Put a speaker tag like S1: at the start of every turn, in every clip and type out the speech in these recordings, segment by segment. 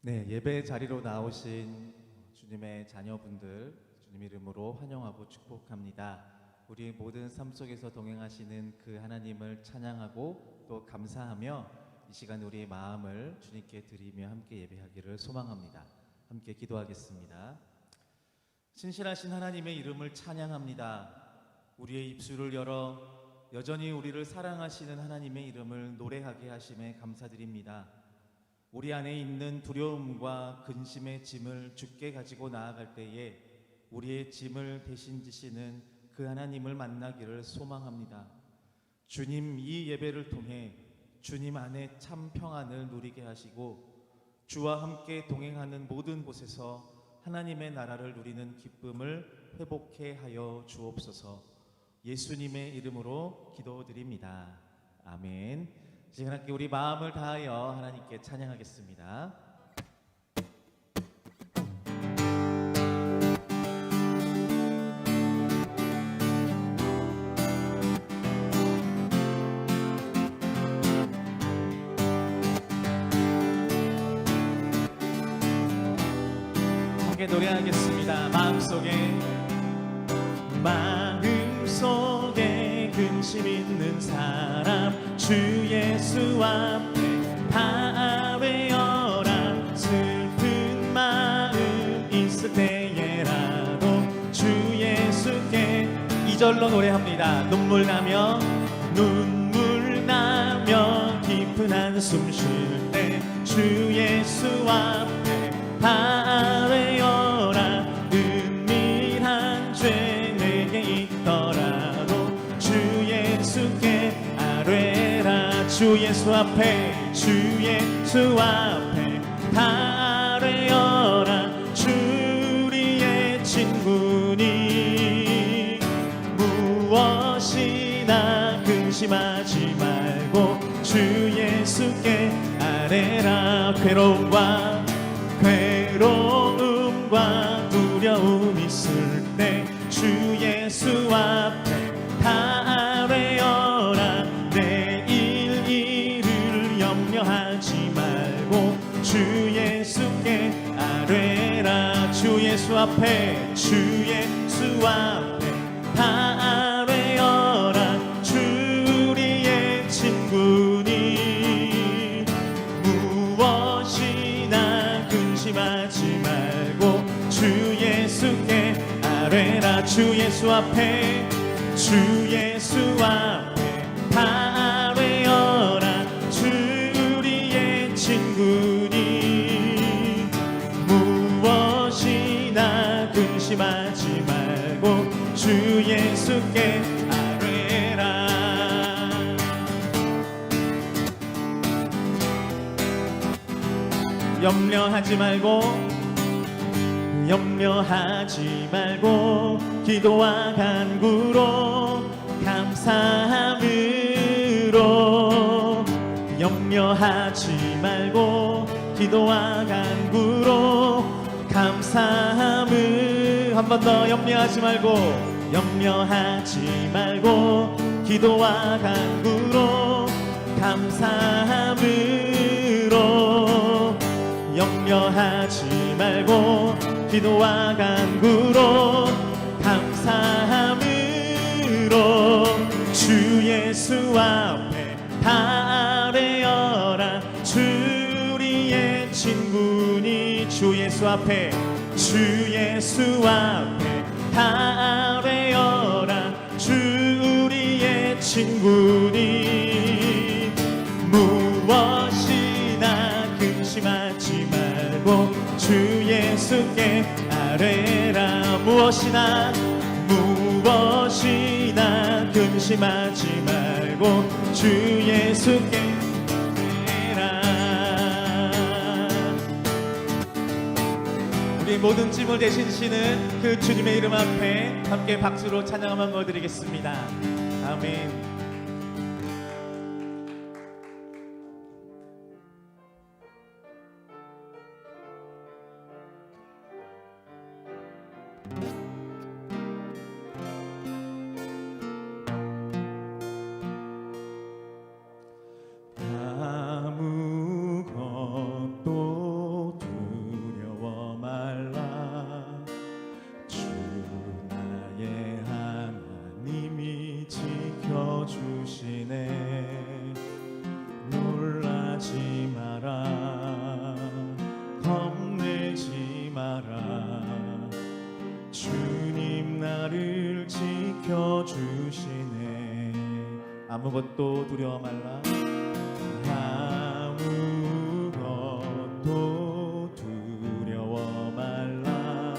S1: 네, 예배 자리로 나오신 주님의 자녀분들 주님 이름으로 환영하고 축복합니다. 우리 모든 삶 속에서 동행하시는 그 하나님을 찬양하고 또 감사하며 이 시간 우리의 마음을 주님께 드리며 함께 예배하기를 소망합니다. 함께 기도하겠습니다. 신실하신 하나님의 이름을 찬양합니다. 우리의 입술을 열어 여전히 우리를 사랑하시는 하나님의 이름을 노래하게 하심에 감사드립니다. 우리 안에 있는 두려움과 근심의 짐을 주께 가지고 나아갈 때에 우리의 짐을 대신 지시는 그 하나님을 만나기를 소망합니다. 주님, 이 예배를 통해 주님 안에 참 평안을 누리게 하시고 주와 함께 동행하는 모든 곳에서 하나님의 나라를 누리는 기쁨을 회복해 하여 주옵소서. 예수님의 이름으로 기도드립니다. 아멘. 지금 함께 우리 마음을 다하여 하나님께 찬양하겠습니다. 함께 노래하겠습니다. 마음속에 근심 있는 사람 주 예수 앞에 다 외어라. 슬픈 마음 있을 때에라도 주 예수께 2절로 노래합니다. 눈물 나며 깊은 한숨 쉴 때 주 예수 앞에 다 외어라. 은밀한 죄 내게 있더라도 주 예수께 아뢰라. 주 예수 앞에 다 아뢰어라. 주 우리의 친구니 무엇이나 근심하지 말고 주 예수께 아뢰라. 괴로움과 두려움 있을 때 주 예수 앞에 다 아뢰어라. 내일 일을 염려하지 말고 주 예수께 아뢰라. 주 예수 앞에 다 아뢰어라. 주 우리의 친구니 무엇이나 근심하지 말고 주 예수께 아뢰라. 주 예수 앞에 다 아뢰어라. 주 우리의 친구니 무엇이나 근심하지 말고 주 예수께 아뢰라. 염려하지 말고 기도와 간구로 감사함으로. 염려하지 말고 기도와 간구로 감사함을. 한 번 더. 염려하지 말고 기도와 간구로 감사함으로. 염려하지 말고 기도와 간구로 감사함으로 주 예수 앞에 다 아뢰어라. 주 우리의 친구니 주 예수 앞에 다 아뢰어라. 주 우리의 친구니 무엇이나 근심하지 말고 주 예수께 아뢰라. 무엇이나 근심하지 말고 주 예수께 아뢰라. 우리 모든 짐을 대신시는 그 주님의 이름 앞에 함께 박수로 찬양 한번 드리겠습니다. 아멘. 아무것도 두려워 말라. 주 나의 하나님이 지켜주시네. 놀라지 마라. 겁내지 마라. 주님 나를 지켜주시네. 아무것도 두려워 말라. 아무것도 두려워 말라.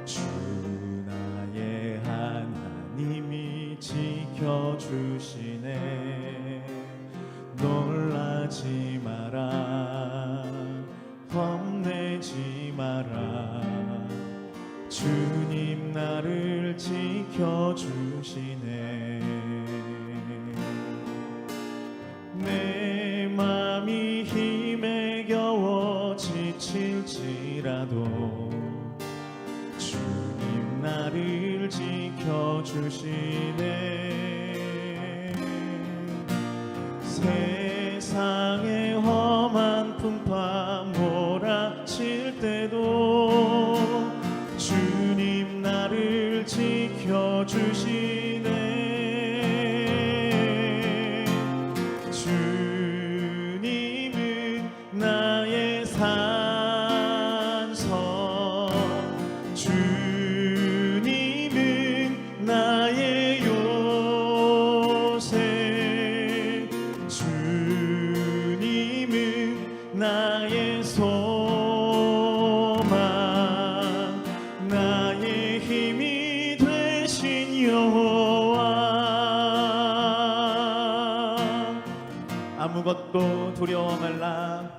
S1: 주 나의 하나님이 지켜주시네. 놀라지 마라. 겁내지 마라. 주님 나를 지켜주시네. 내 맘이 힘에 겨워 지칠지라도 주님 나를 지켜주시네. 세상의 험한 풍파 몰아칠 때도 주님 나를 지켜주시네. 주님은 나의 산성, 주님은 나의 요새, 주님은 나의 소망, 나의 힘이 되신 여호와. 아무것도 두려워 말라.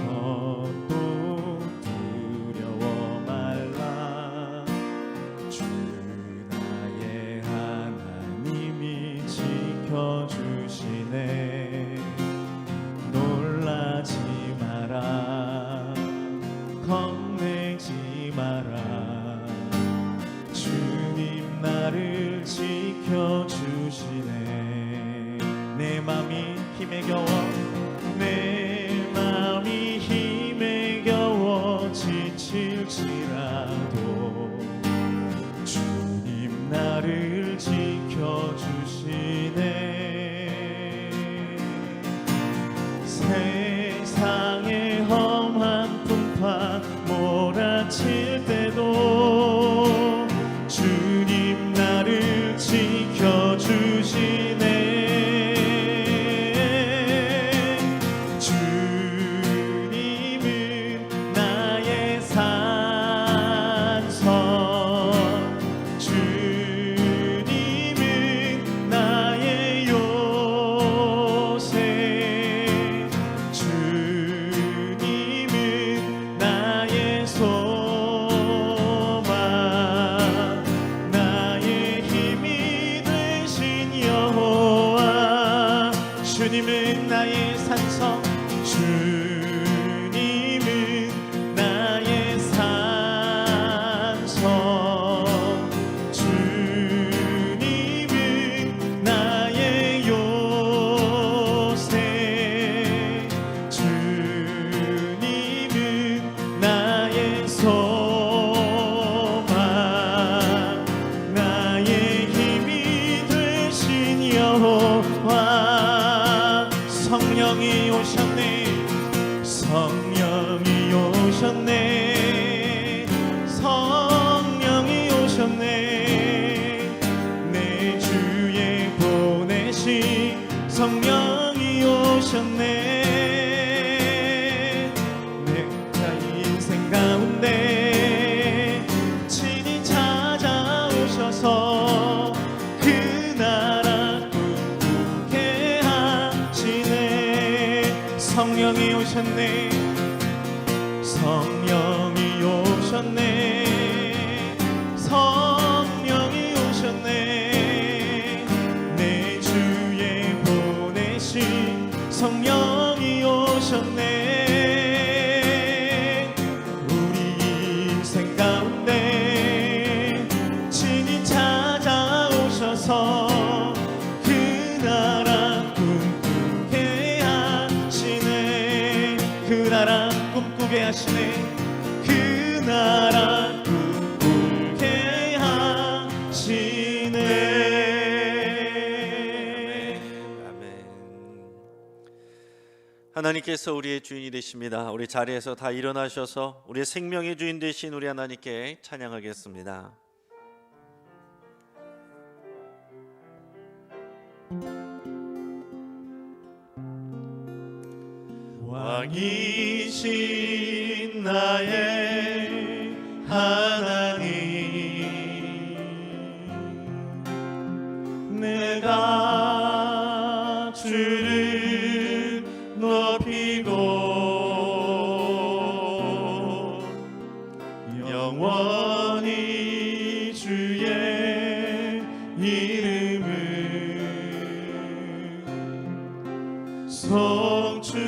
S1: 아무것도 두려워 말라. 주 나의 하나님이 지켜주시네. 놀라지 마라. 겁내지 마라. 주님 나를 지켜주시네. 내 맘이 힘에 겨워, 내 맘이 힘에 겨워 지칠지라도 주님 나를 지켜주시네. 세상의 험한 풍파 몰아칠 때도 주님 나를 지켜주시네. 주님은 나의 산성, 주님은 나의 요새, 주님은 나의 소망, 나의 힘이 되신 여호와. 주님은 나의 산성, 주님은 나의 산성, 주님은 나의 요새, 성령이 오셨네. 성령이 오셨네. 성령이 오셨네. 내 주에 보내신 성령이 오셨네. 내 인생 가운데 친히 찾아오셔서 그 나라 꿈꾸게 하시네. 성령이 오셨네. 성령이 오셨네. 성령이 오셨네. 내 주에 보내신 성령이 오셨네. 우리 인생 가운데 친히 찾아오셔서 그 나라 꿈꾸게 하시네. 그 나라 꿈꾸게 하시네. 그 나라 꿈꾸게 하시네.
S2: 아멘. 하나님께서 우리의 주인이 되십니다. 우리 자리에서 다 일어나셔서 우리의 생명의 주인 되신 우리 하나님께 찬양하겠습니다.
S1: 왕이신 나의 하나님, 내가 주를 높이고 영원히 주의 이름을 송축하리이다.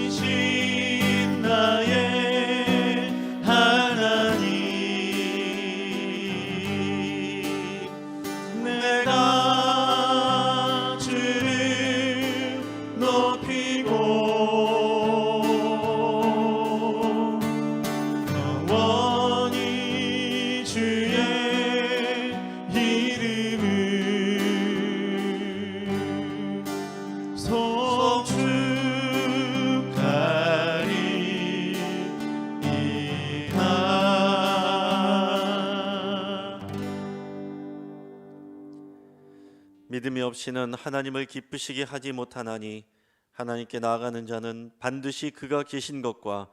S1: 왕이신 나의 하나님, 내가 주를 높이고 영원히 주의 이름을 송축하리이다.
S2: 믿음이 없이는 하나님을 기쁘시게 하지 못하나니 하나님께 나아가는 자는 반드시 그가 계신 것과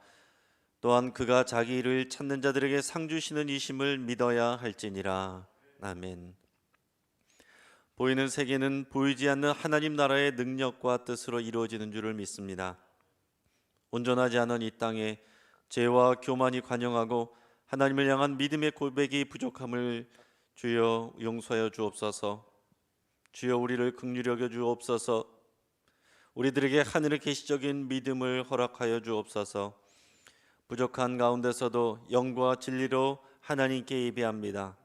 S2: 또한 그가 자기 일을 찾는 자들에게 상 주시는 이심을 믿어야 할지니라. 아멘. 보이는 세계는 보이지 않는 하나님 나라의 능력과 뜻으로 이루어지는 줄을 믿습니다. 온전하지 않은 이 땅에 죄와 교만이 관영하고 하나님을 향한 믿음의 고백이 부족함을 주여 용서하여 주옵소서. 주여 우리를 긍휼히 여겨 주옵소서. 우리들에게 하늘의 계시적인 믿음을 허락하여 주옵소서. 부족한 가운데서도 영과 진리로 하나님께 예배합니다.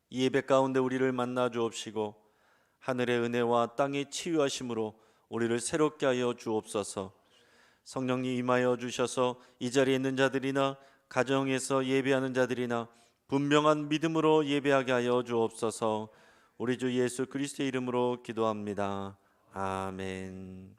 S2: 이 예배 가운데 우리를 만나 주옵시고 하늘의 은혜와 땅의 치유하심으로 우리를 새롭게 하여 주옵소서. 성령님 임하여 주셔서 이 자리에 있는 자들이나 가정에서 예배하는 자들이나 분명한 믿음으로 예배하게 하여 주옵소서. 우리 주 예수 그리스도의 이름으로 기도합니다. 아멘.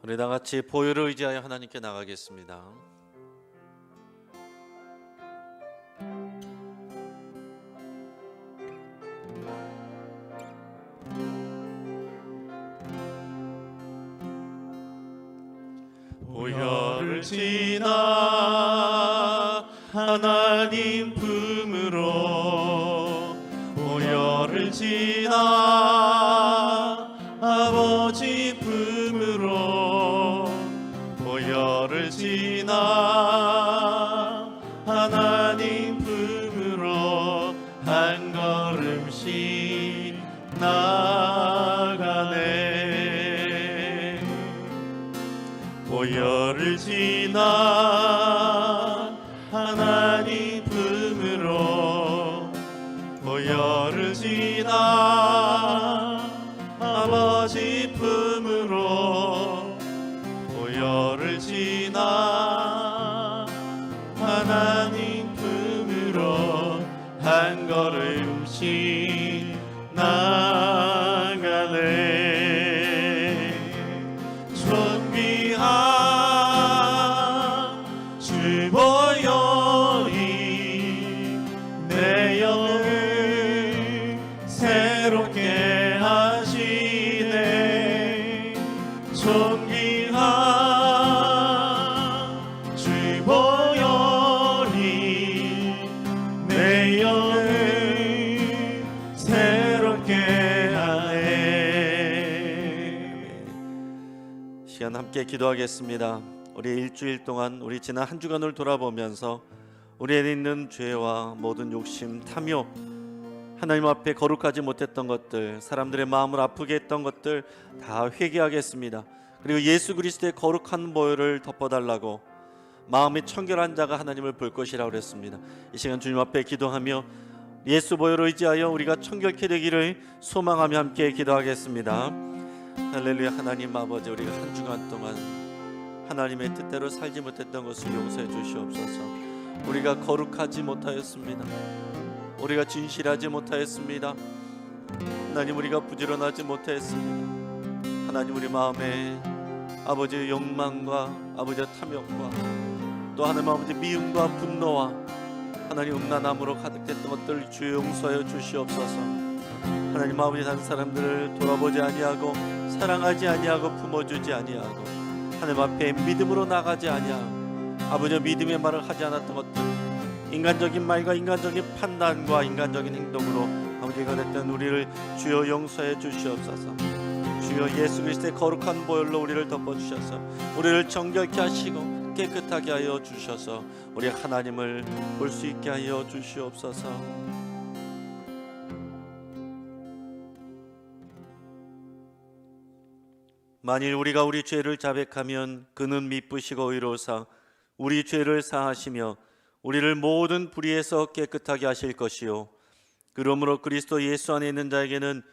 S2: 우리 다 같이 보혈을 의지하여 하나님께 나가겠습니다.
S1: 보혈을 지나 하나님 품으로, 보혈을 지나 아버지 품으로, 보혈을 지나 하나님 품으로
S2: 한 걸음씩 나가네. 보혈을 지나 하나님 품으로, 보혈을 지나 아버지 품으로, 보혈을 지나 하나님 품으로 한 걸음씩 나가네. 존귀한 주 보혈이 내 영을 새롭게 하시네. 존귀한 주 보혈이 내 영을 새롭게 하네. 시간 함께 기도하겠습니다. 우리 일주일 동안 우리 지난 한 주간을 돌아보면서 우리 안에 있는 죄와 모든 욕심, 탐욕, 하나님 앞에 거룩하지 못했던 것들, 사람들의 마음을 아프게 했던 것들 다 회개하겠습니다. 그리고 예수 그리스도의 거룩한 보혈을 덮어달라고 마음이 청결한 자가 하나님을 볼 것이라고 그랬습니다. 이 시간 주님 앞에 기도하며 예수 보혈을 의지하여 우리가 청결케 되기를 소망하며 함께 기도하겠습니다. 할렐루야. 하나님 아버지, 우리가 한 주간 동안 하나님의 뜻대로 살지 못했던 것을 용서해 주시옵소서. 우리가 거룩하지 못하였습니다. 우리가 진실하지 못하였습니다. 하나님, 우리가 부지런하지 못했습니다. 하나님, 우리 마음에 아버지의 욕망과 아버지의 탐욕과 또 하나님 아버지 미움과 분노와 하나님 음란함으로 가득했던 것들을 주여 용서하여 주시옵소서. 하나님 아버지, 다른 사람들을 돌아보지 아니하고 사랑하지 아니하고 품어주지 아니하고 하나님 앞에 믿음으로 나가지 아니하고 아버지의 믿음의 말을 하지 않았던 것들, 인간적인 말과 인간적인 판단과 인간적인 행동으로 아버지가 됐던 우리를 주여 용서해 주시옵소서. 주여 예수 그리스도의 거룩한 보혈로 우리를 덮어주셔서 우리를 정결케 하시고 깨끗하게 하여 주셔서 우리 하나님을 볼 수 있게 하여 주시옵소서. 만일 우리가 우리 죄를 자백하면 그는 미쁘시고 의로우사 우리 죄를 사하시며 우리를 모든 불의에서 깨끗하게 하실 것이요 그러므로 그리스도 예수 안에 있는 자에게는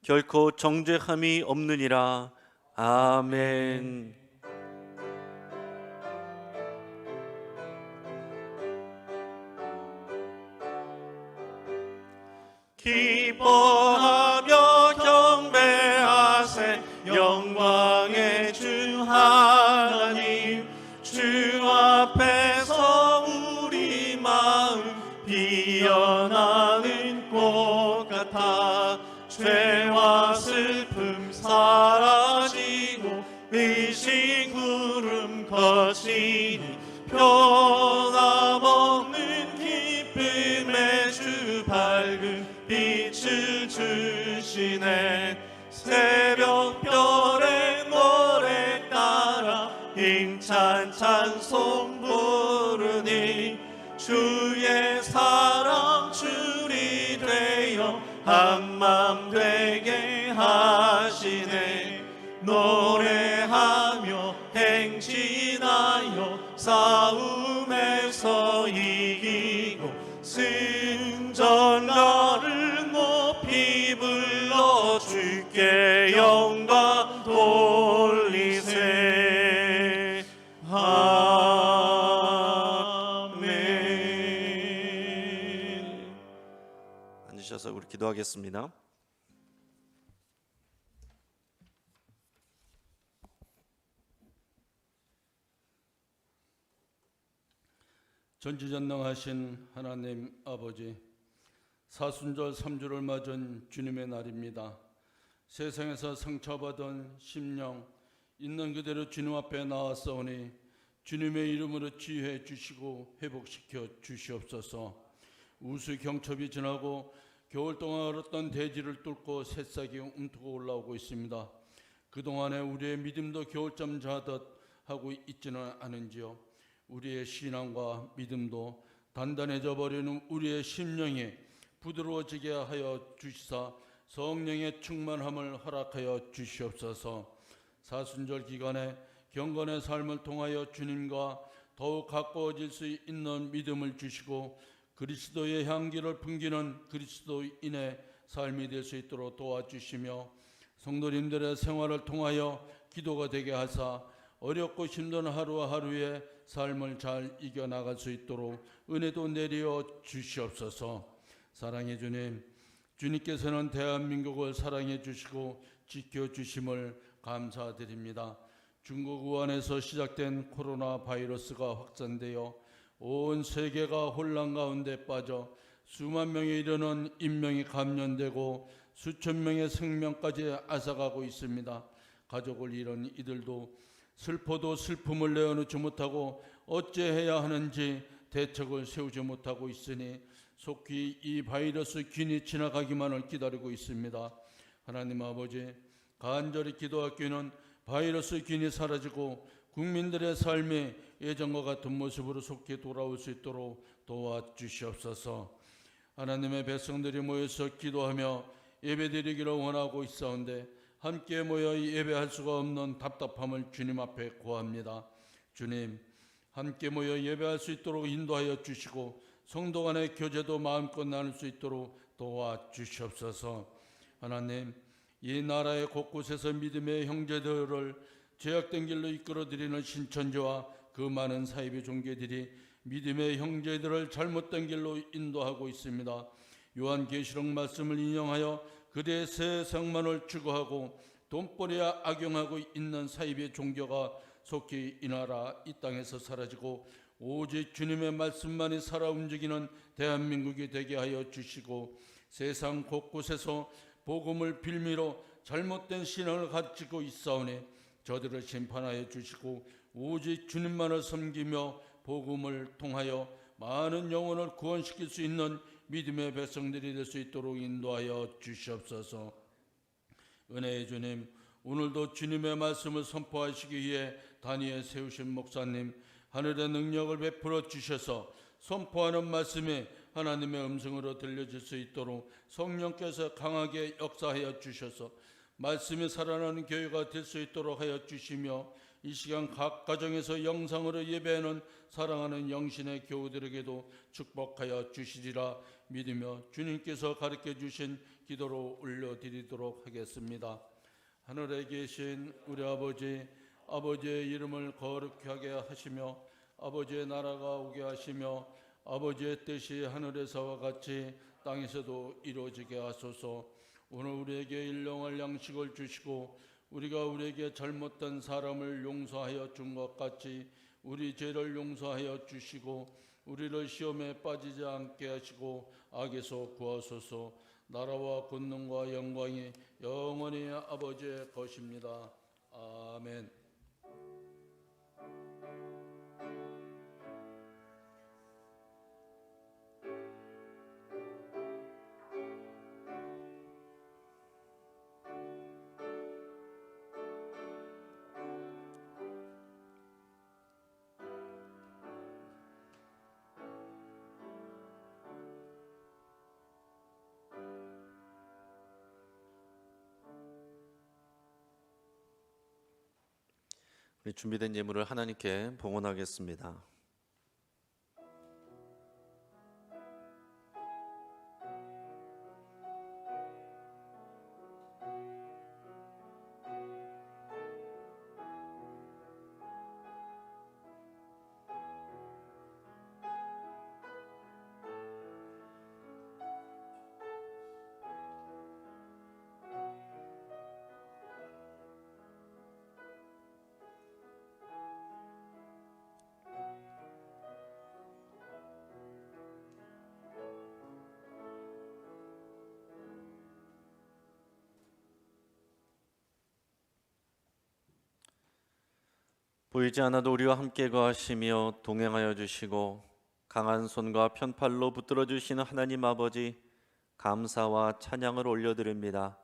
S2: 결코 정죄함이 없느니라. 아멘. 기뻐하며 경배하세 영광의 주 하나님. 주 앞에서 우리 마음 피어나는 꽃 같아 죄와 슬픔 사라지고 의식 구름 거치니 변함없는 기쁨의 주 밝은 빛을 주시네. 새벽별의 노래 따라 힘찬 찬송 부르니 주의 사랑 줄이 되어 한맘 되게 하시네. 노래하며 행진하여 싸움에서 이기고 승전가를 높이 불러 주께 영광 돌리세. 아멘. 앉으셔서 우리 기도하겠습니다.
S3: 전지전능하신 하나님 아버지, 사순절 3주를 맞은 주님의 날입니다. 세상에서 상처받은 심령 있는 그대로 주님 앞에 나왔사오니 주님의 이름으로 치유해 주시고 회복시켜 주시옵소서. 우수경첩이 지나고 겨울 동안 얼었던 대지를 뚫고 새싹이 움트고 올라오고 있습니다. 그동안에 우리의 믿음도 겨울잠 자듯 하고 있지는 않은지요. 우리의 신앙과 믿음도 단단해져 버리는 우리의 심령이 부드러워지게 하여 주시사 성령의 충만함을 허락하여 주시옵소서. 사순절 기간에 경건의 삶을 통하여 주님과 더욱 가까워질 수 있는 믿음을 주시고 그리스도의 향기를 풍기는 그리스도인의 삶이 될 수 있도록 도와주시며 성도님들의 생활을 통하여 기도가 되게 하사 어렵고 힘든 하루하루의 삶을 잘 이겨나갈 수 있도록 은혜도 내려 주시옵소서. 사랑의 주님, 주님께서는 대한민국을 사랑해 주시고 지켜주심을 감사드립니다. 중국 우한에서 시작된 코로나 바이러스가 확산되어 온 세계가 혼란 가운데 빠져 수만 명에 이르는 인명이 감염되고 수천 명의 생명까지 앗아가고 있습니다. 가족을 잃은 이들도 슬퍼도 슬픔을 내어놓지 못하고 어찌해야 하는지 대책을 세우지 못하고 있으니 속히 이 바이러스 균이 지나가기만을 기다리고 있습니다. 하나님 아버지, 간절히 기도하기는 바이러스 균이 사라지고 국민들의 삶이 예전과 같은 모습으로 속히 돌아올 수 있도록 도와주시옵소서. 하나님의 백성들이 모여서 기도하며 예배드리기를 원하고 있사온데 함께 모여 예배할 수가 없는 답답함을 주님 앞에 고합니다. 주님, 함께 모여 예배할 수 있도록 인도하여 주시고 성도 간의 교제도 마음껏 나눌 수 있도록 도와주시옵소서. 하나님, 이 나라의 곳곳에서 믿음의 형제들을 죄악된 길로 이끌어들이는 신천지와 그 많은 사이비 종교들이 믿음의 형제들을 잘못된 길로 인도하고 있습니다. 요한계시록 말씀을 인용하여 그대의 세상만을 추구하고 돈벌이에 악용하고 있는 사이비의 종교가 속히 이 나라 이 땅에서 사라지고 오직 주님의 말씀만이 살아 움직이는 대한민국이 되게 하여 주시고 세상 곳곳에서 복음을 빌미로 잘못된 신앙을 가지고 있사오니 저들을 심판하여 주시고 오직 주님만을 섬기며 복음을 통하여 많은 영혼을 구원시킬 수 있는 믿음의 백성들이 될 수 있도록 인도하여 주시옵소서. 은혜의 주님, 오늘도 주님의 말씀을 선포하시기 위해 단위에 세우신 목사님, 하늘의 능력을 베풀어 주셔서 선포하는 말씀이 하나님의 음성으로 들려질 수 있도록 성령께서 강하게 역사하여 주셔서 말씀이 살아나는 교회가 될 수 있도록 하여 주시며 이 시간 각 가정에서 영상으로 예배하는 사랑하는 영신의 교우들에게도 축복하여 주시리라 믿으며 주님께서 가르쳐 주신 기도로 올려드리도록 하겠습니다. 하늘에 계신 우리 아버지, 아버지의 이름을 거룩히 하게 하시며 아버지의 나라가 오게 하시며 아버지의 뜻이 하늘에서와 같이 땅에서도 이루어지게 하소서. 오늘 우리에게 일용할 양식을 주시고 우리가 우리에게 잘못된 사람을 용서하여 준 것 같이 우리 죄를 용서하여 주시고 우리를 시험에 빠지지 않게 하시고 악에서 구하소서. 나라와 권능과 영광이 영원히 아버지의 것입니다. 아멘.
S2: 우리 준비된 예물을 하나님께 봉헌하겠습니다. 보이지 않아도 우리와 함께 거하시며 동행하여 주시고 강한 손과 편팔로 붙들어 주시는 하나님 아버지, 감사와 찬양을 올려드립니다.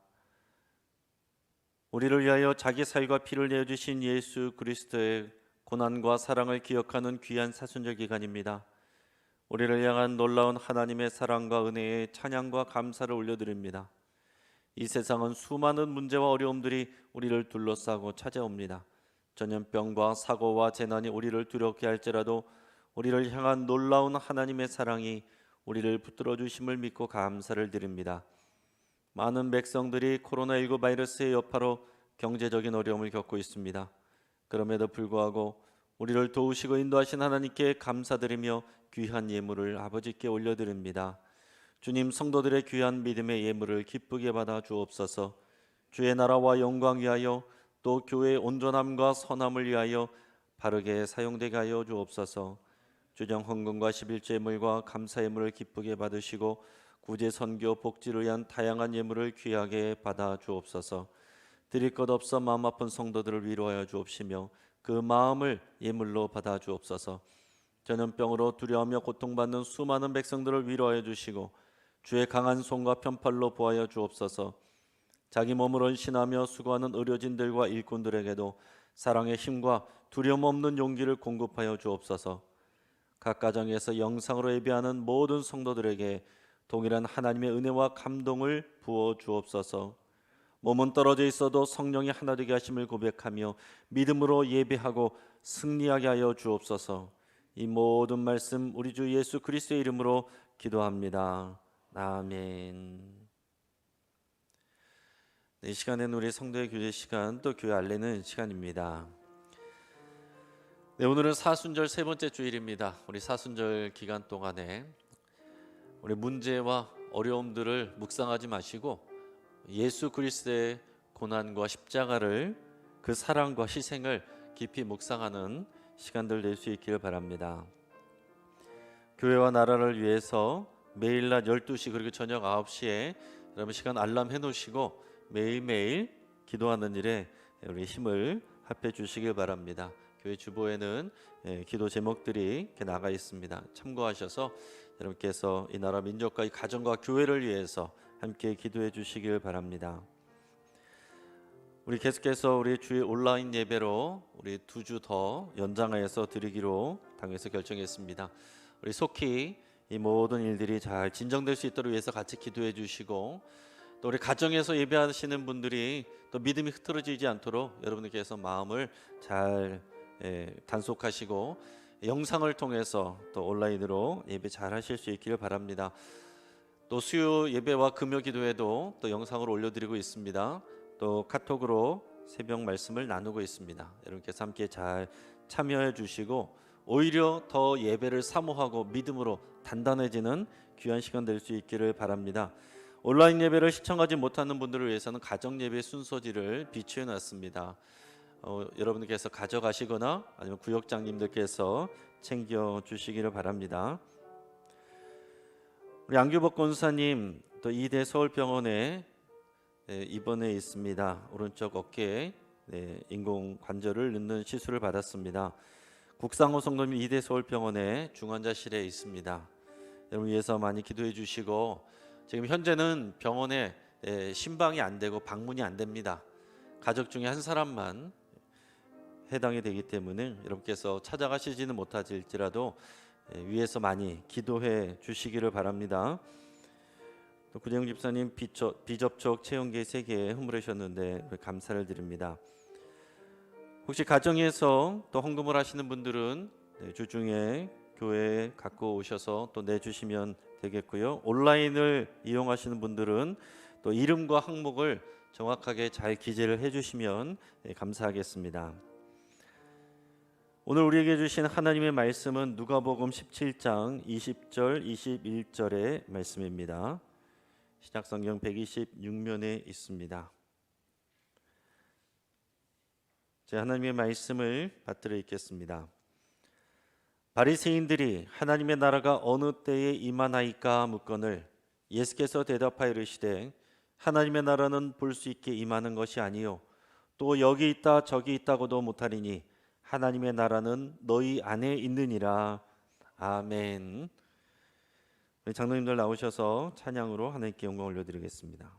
S2: 우리를 위하여 자기 살과 피를 내어주신 예수 그리스도의 고난과 사랑을 기억하는 귀한 사순절 기간입니다. 우리를 향한 놀라운 하나님의 사랑과 은혜에 찬양과 감사를 올려드립니다. 이 세상은 수많은 문제와 어려움들이 우리를 둘러싸고 찾아옵니다. 전염병과 사고와 재난이 우리를 두렵게 할지라도 우리를 향한 놀라운 하나님의 사랑이 우리를 붙들어 주심을 믿고 감사를 드립니다. 많은 백성들이 코로나19 바이러스의 여파로 경제적인 어려움을 겪고 있습니다. 그럼에도 불구하고 우리를 도우시고 인도하신 하나님께 감사드리며 귀한 예물을 아버지께 올려드립니다. 주님, 성도들의 귀한 믿음의 예물을 기쁘게 받아 주옵소서. 주의 나라와 영광 위하여 또 교회의 온전함과 선함을 위하여 바르게 사용되게 하여 주옵소서. 주정 헌금과 11조 예물과 감사 예물을 기쁘게 받으시고 구제 선교 복지를 위한 다양한 예물을 귀하게 받아 주옵소서. 드릴 것 없어 마음 아픈 성도들을 위로하여 주옵시며 그 마음을 예물로 받아 주옵소서. 전염병으로 두려워하며 고통받는 수많은 백성들을 위로하여 주시고 주의 강한 손과 편팔로 보하여 주옵소서. 자기 몸을 헌신하며 수고하는 의료진들과 일꾼들에게도 사랑의 힘과 두려움 없는 용기를 공급하여 주옵소서. 각 가정에서 영상으로 예배하는 모든 성도들에게 동일한 하나님의 은혜와 감동을 부어 주옵소서. 몸은 떨어져 있어도 성령이 하나 되게 하심을 고백하며 믿음으로 예배하고 승리하게 하여 주옵소서. 이 모든 말씀 우리 주 예수 그리스도의 이름으로 기도합니다. 아멘. 이 시간에는 우리 성도의 교제 시간 또 교회 알리는 시간입니다. 오늘은 사순절 세 번째 주일입니다. 우리 사순절 기간 동안에 우리 문제와 어려움들을 묵상하지 마시고 예수 그리스도의 고난과 십자가를, 그 사랑과 희생을 깊이 묵상하는 시간들 될 수 있기를 바랍니다. 교회와 나라를 위해서 매일 낮 12시 그리고 저녁 9시에 여러분 시간 알람 해놓으시고 매일매일 기도하는 일에 우리 힘을 합해 주시길 바랍니다. 교회 주보에는 기도 제목들이 이렇게 나가 있습니다. 참고하셔서 여러분께서 이 나라 민족과 이 가정과 교회를 위해서 함께 기도해 주시길 바랍니다. 우리 계속해서 우리 주일 온라인 예배로 우리 2주 더 연장해서 드리기로 당에서 결정했습니다. 우리 속히 이 모든 일들이 잘 진정될 수 있도록 위해서 같이 기도해 주시고, 또 우리 가정에서 예배하시는 분들이 또 믿음이 흐트러지지 않도록 여러분들께서 마음을 잘 단속하시고 영상을 통해서 또 온라인으로 예배 잘 하실 수 있기를 바랍니다. 또 수요 예배와 금요 기도회도 또 영상으로 올려드리고 있습니다. 또 카톡으로 새벽 말씀을 나누고 있습니다. 여러분께서 함께 잘 참여해 주시고 오히려 더 예배를 사모하고 믿음으로 단단해지는 귀한 시간 될 수 있기를 바랍니다. 온라인 예배를 시청하지 못하는 분들을 위해서는 가정 예배 순서지를 비추해 놨습니다. 여러분께서 가져가시거나 아니면 구역장님들께서 챙겨 주시기를 바랍니다. 우리 안규복 권사님 또 이대 서울병원에 입원해 있습니다. 오른쪽 어깨에 인공 관절을 넣는 시술을 받았습니다. 국상호 성도님 이대 서울병원에 중환자실에 있습니다. 여러분 위해서 많이 기도해 주시고, 지금 현재는 병원에 신방이 안 되고 방문이 안 됩니다. 가족 중에 한 사람만 해당이 되기 때문에 여러분께서 찾아가시지는 못하실지라도 위에서 많이 기도해 주시기를 바랍니다. 또 구재영 집사님 비접촉 체온계 3개 흐물으셨는데 감사를 드립니다. 혹시 가정에서 또 헌금을 하시는 분들은 주중에 교회에 갖고 오셔서 또 내주시면 되겠고요. 온라인을 이용하시는 분들은 또 이름과 항목을 정확하게 잘 기재를 해주시면 감사하겠습니다. 오늘 우리에게 주신 하나님의 말씀은 누가복음 17장 20절 21절의 말씀입니다. 신약성경 126면에 있습니다. 제가 하나님의 말씀을 받들어 읽겠습니다. 바리새인들이 하나님의 나라가 어느 때에 임하나이까 묻거늘 예수께서 대답하여 이르시되 하나님의 나라는 볼 수 있게 임하는 것이 아니요 또 여기 있다 저기 있다고도 못하리니 하나님의 나라는 너희 안에 있느니라. 아멘. 장로님들 나오셔서 찬양으로 하나님께 영광 올려드리겠습니다.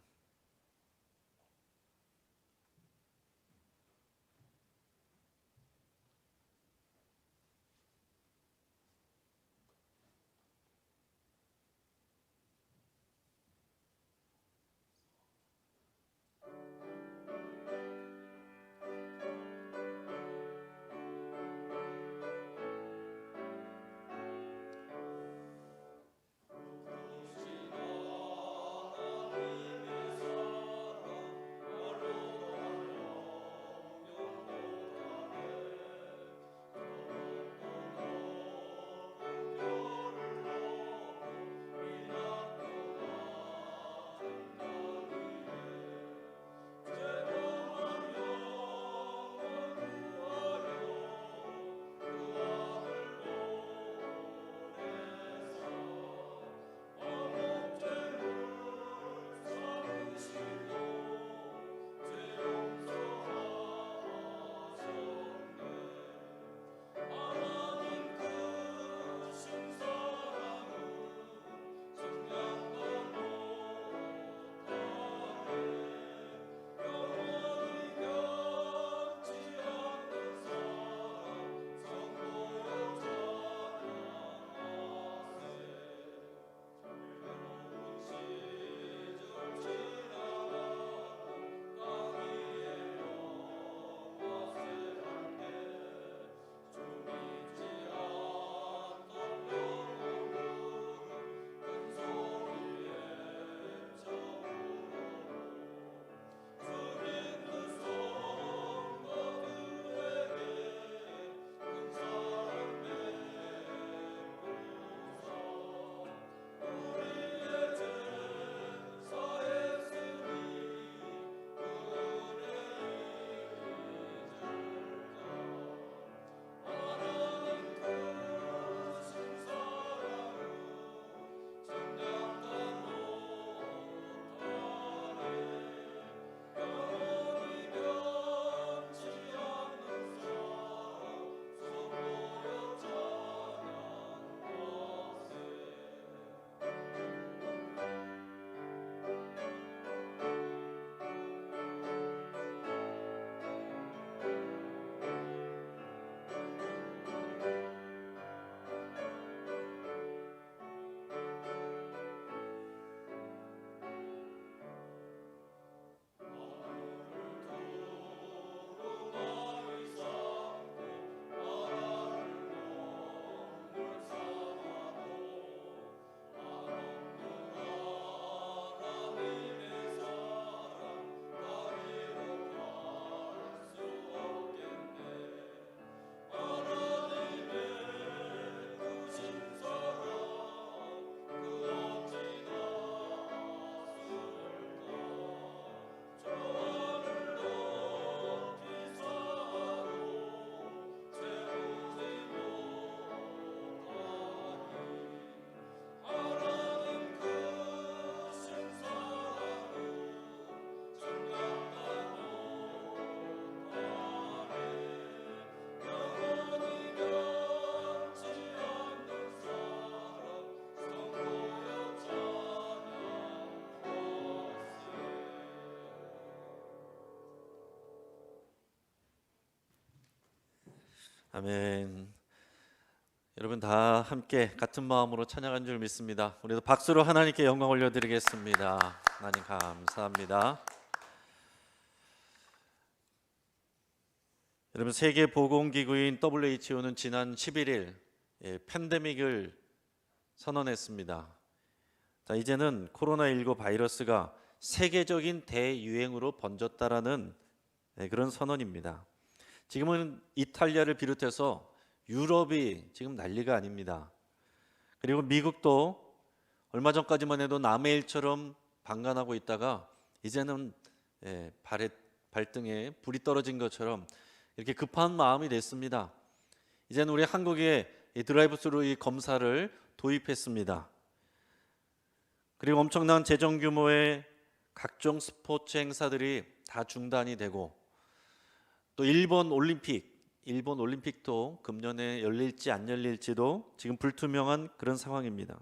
S2: 아멘. 여러분 다 함께 같은 마음으로 찬양한 줄 믿습니다. 우리도 박수로 하나님께 영광 올려드리겠습니다. 하나님 감사합니다. 여러분 세계보건기구인 WHO는 지난 11일 팬데믹을 선언했습니다. 자, 이제는 코로나19 바이러스가 세계적인 대유행으로 번졌다라는 그런 선언입니다. 지금은 이탈리아를 비롯해서 유럽이 지금 난리가 아닙니다. 그리고 미국도 얼마 전까지만 해도 남의 일처럼 방관하고 있다가 이제는 발등에 불이 떨어진 것처럼 이렇게 급한 마음이 됐습니다. 이제는 우리 한국에 이 드라이브스루 이 검사를 도입했습니다. 그리고 엄청난 재정 규모의 각종 스포츠 행사들이 다 중단이 되고 또 일본 올림픽도 금년에 열릴지 안 열릴지도 지금 불투명한 그런 상황입니다.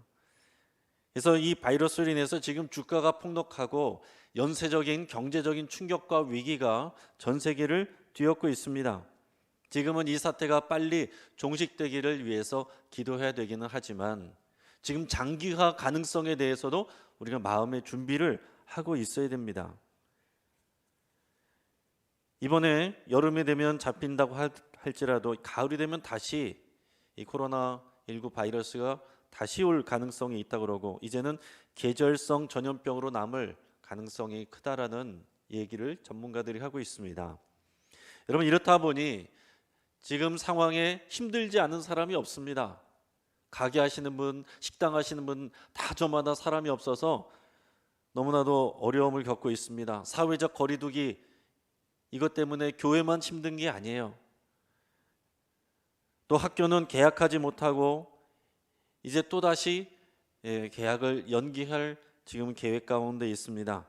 S2: 그래서 이 바이러스로 인해서 지금 주가가 폭락하고 연쇄적인 경제적인 충격과 위기가 전 세계를 뒤엎고 있습니다. 지금은 이 사태가 빨리 종식되기를 위해서 기도해야 되기는 하지만 지금 장기화 가능성에 대해서도 우리가 마음의 준비를 하고 있어야 됩니다. 이번에 여름이 되면 잡힌다고 할지라도 가을이 되면 다시 이 코로나19 바이러스가 다시 올 가능성이 있다고 그러고 이제는 계절성 전염병으로 남을 가능성이 크다라는 얘기를 전문가들이 하고 있습니다. 여러분 이렇다 보니 지금 상황에 힘들지 않은 사람이 없습니다. 가게 하시는 분, 식당 하시는 분 다 저마다 사람이 없어서 너무나도 어려움을 겪고 있습니다. 사회적 거리두기 이것 때문에 교회만 힘든 게 아니에요. 또 학교는 개학하지 못하고 이제 또다시 개학을 연기할 지금 계획 가운데 있습니다.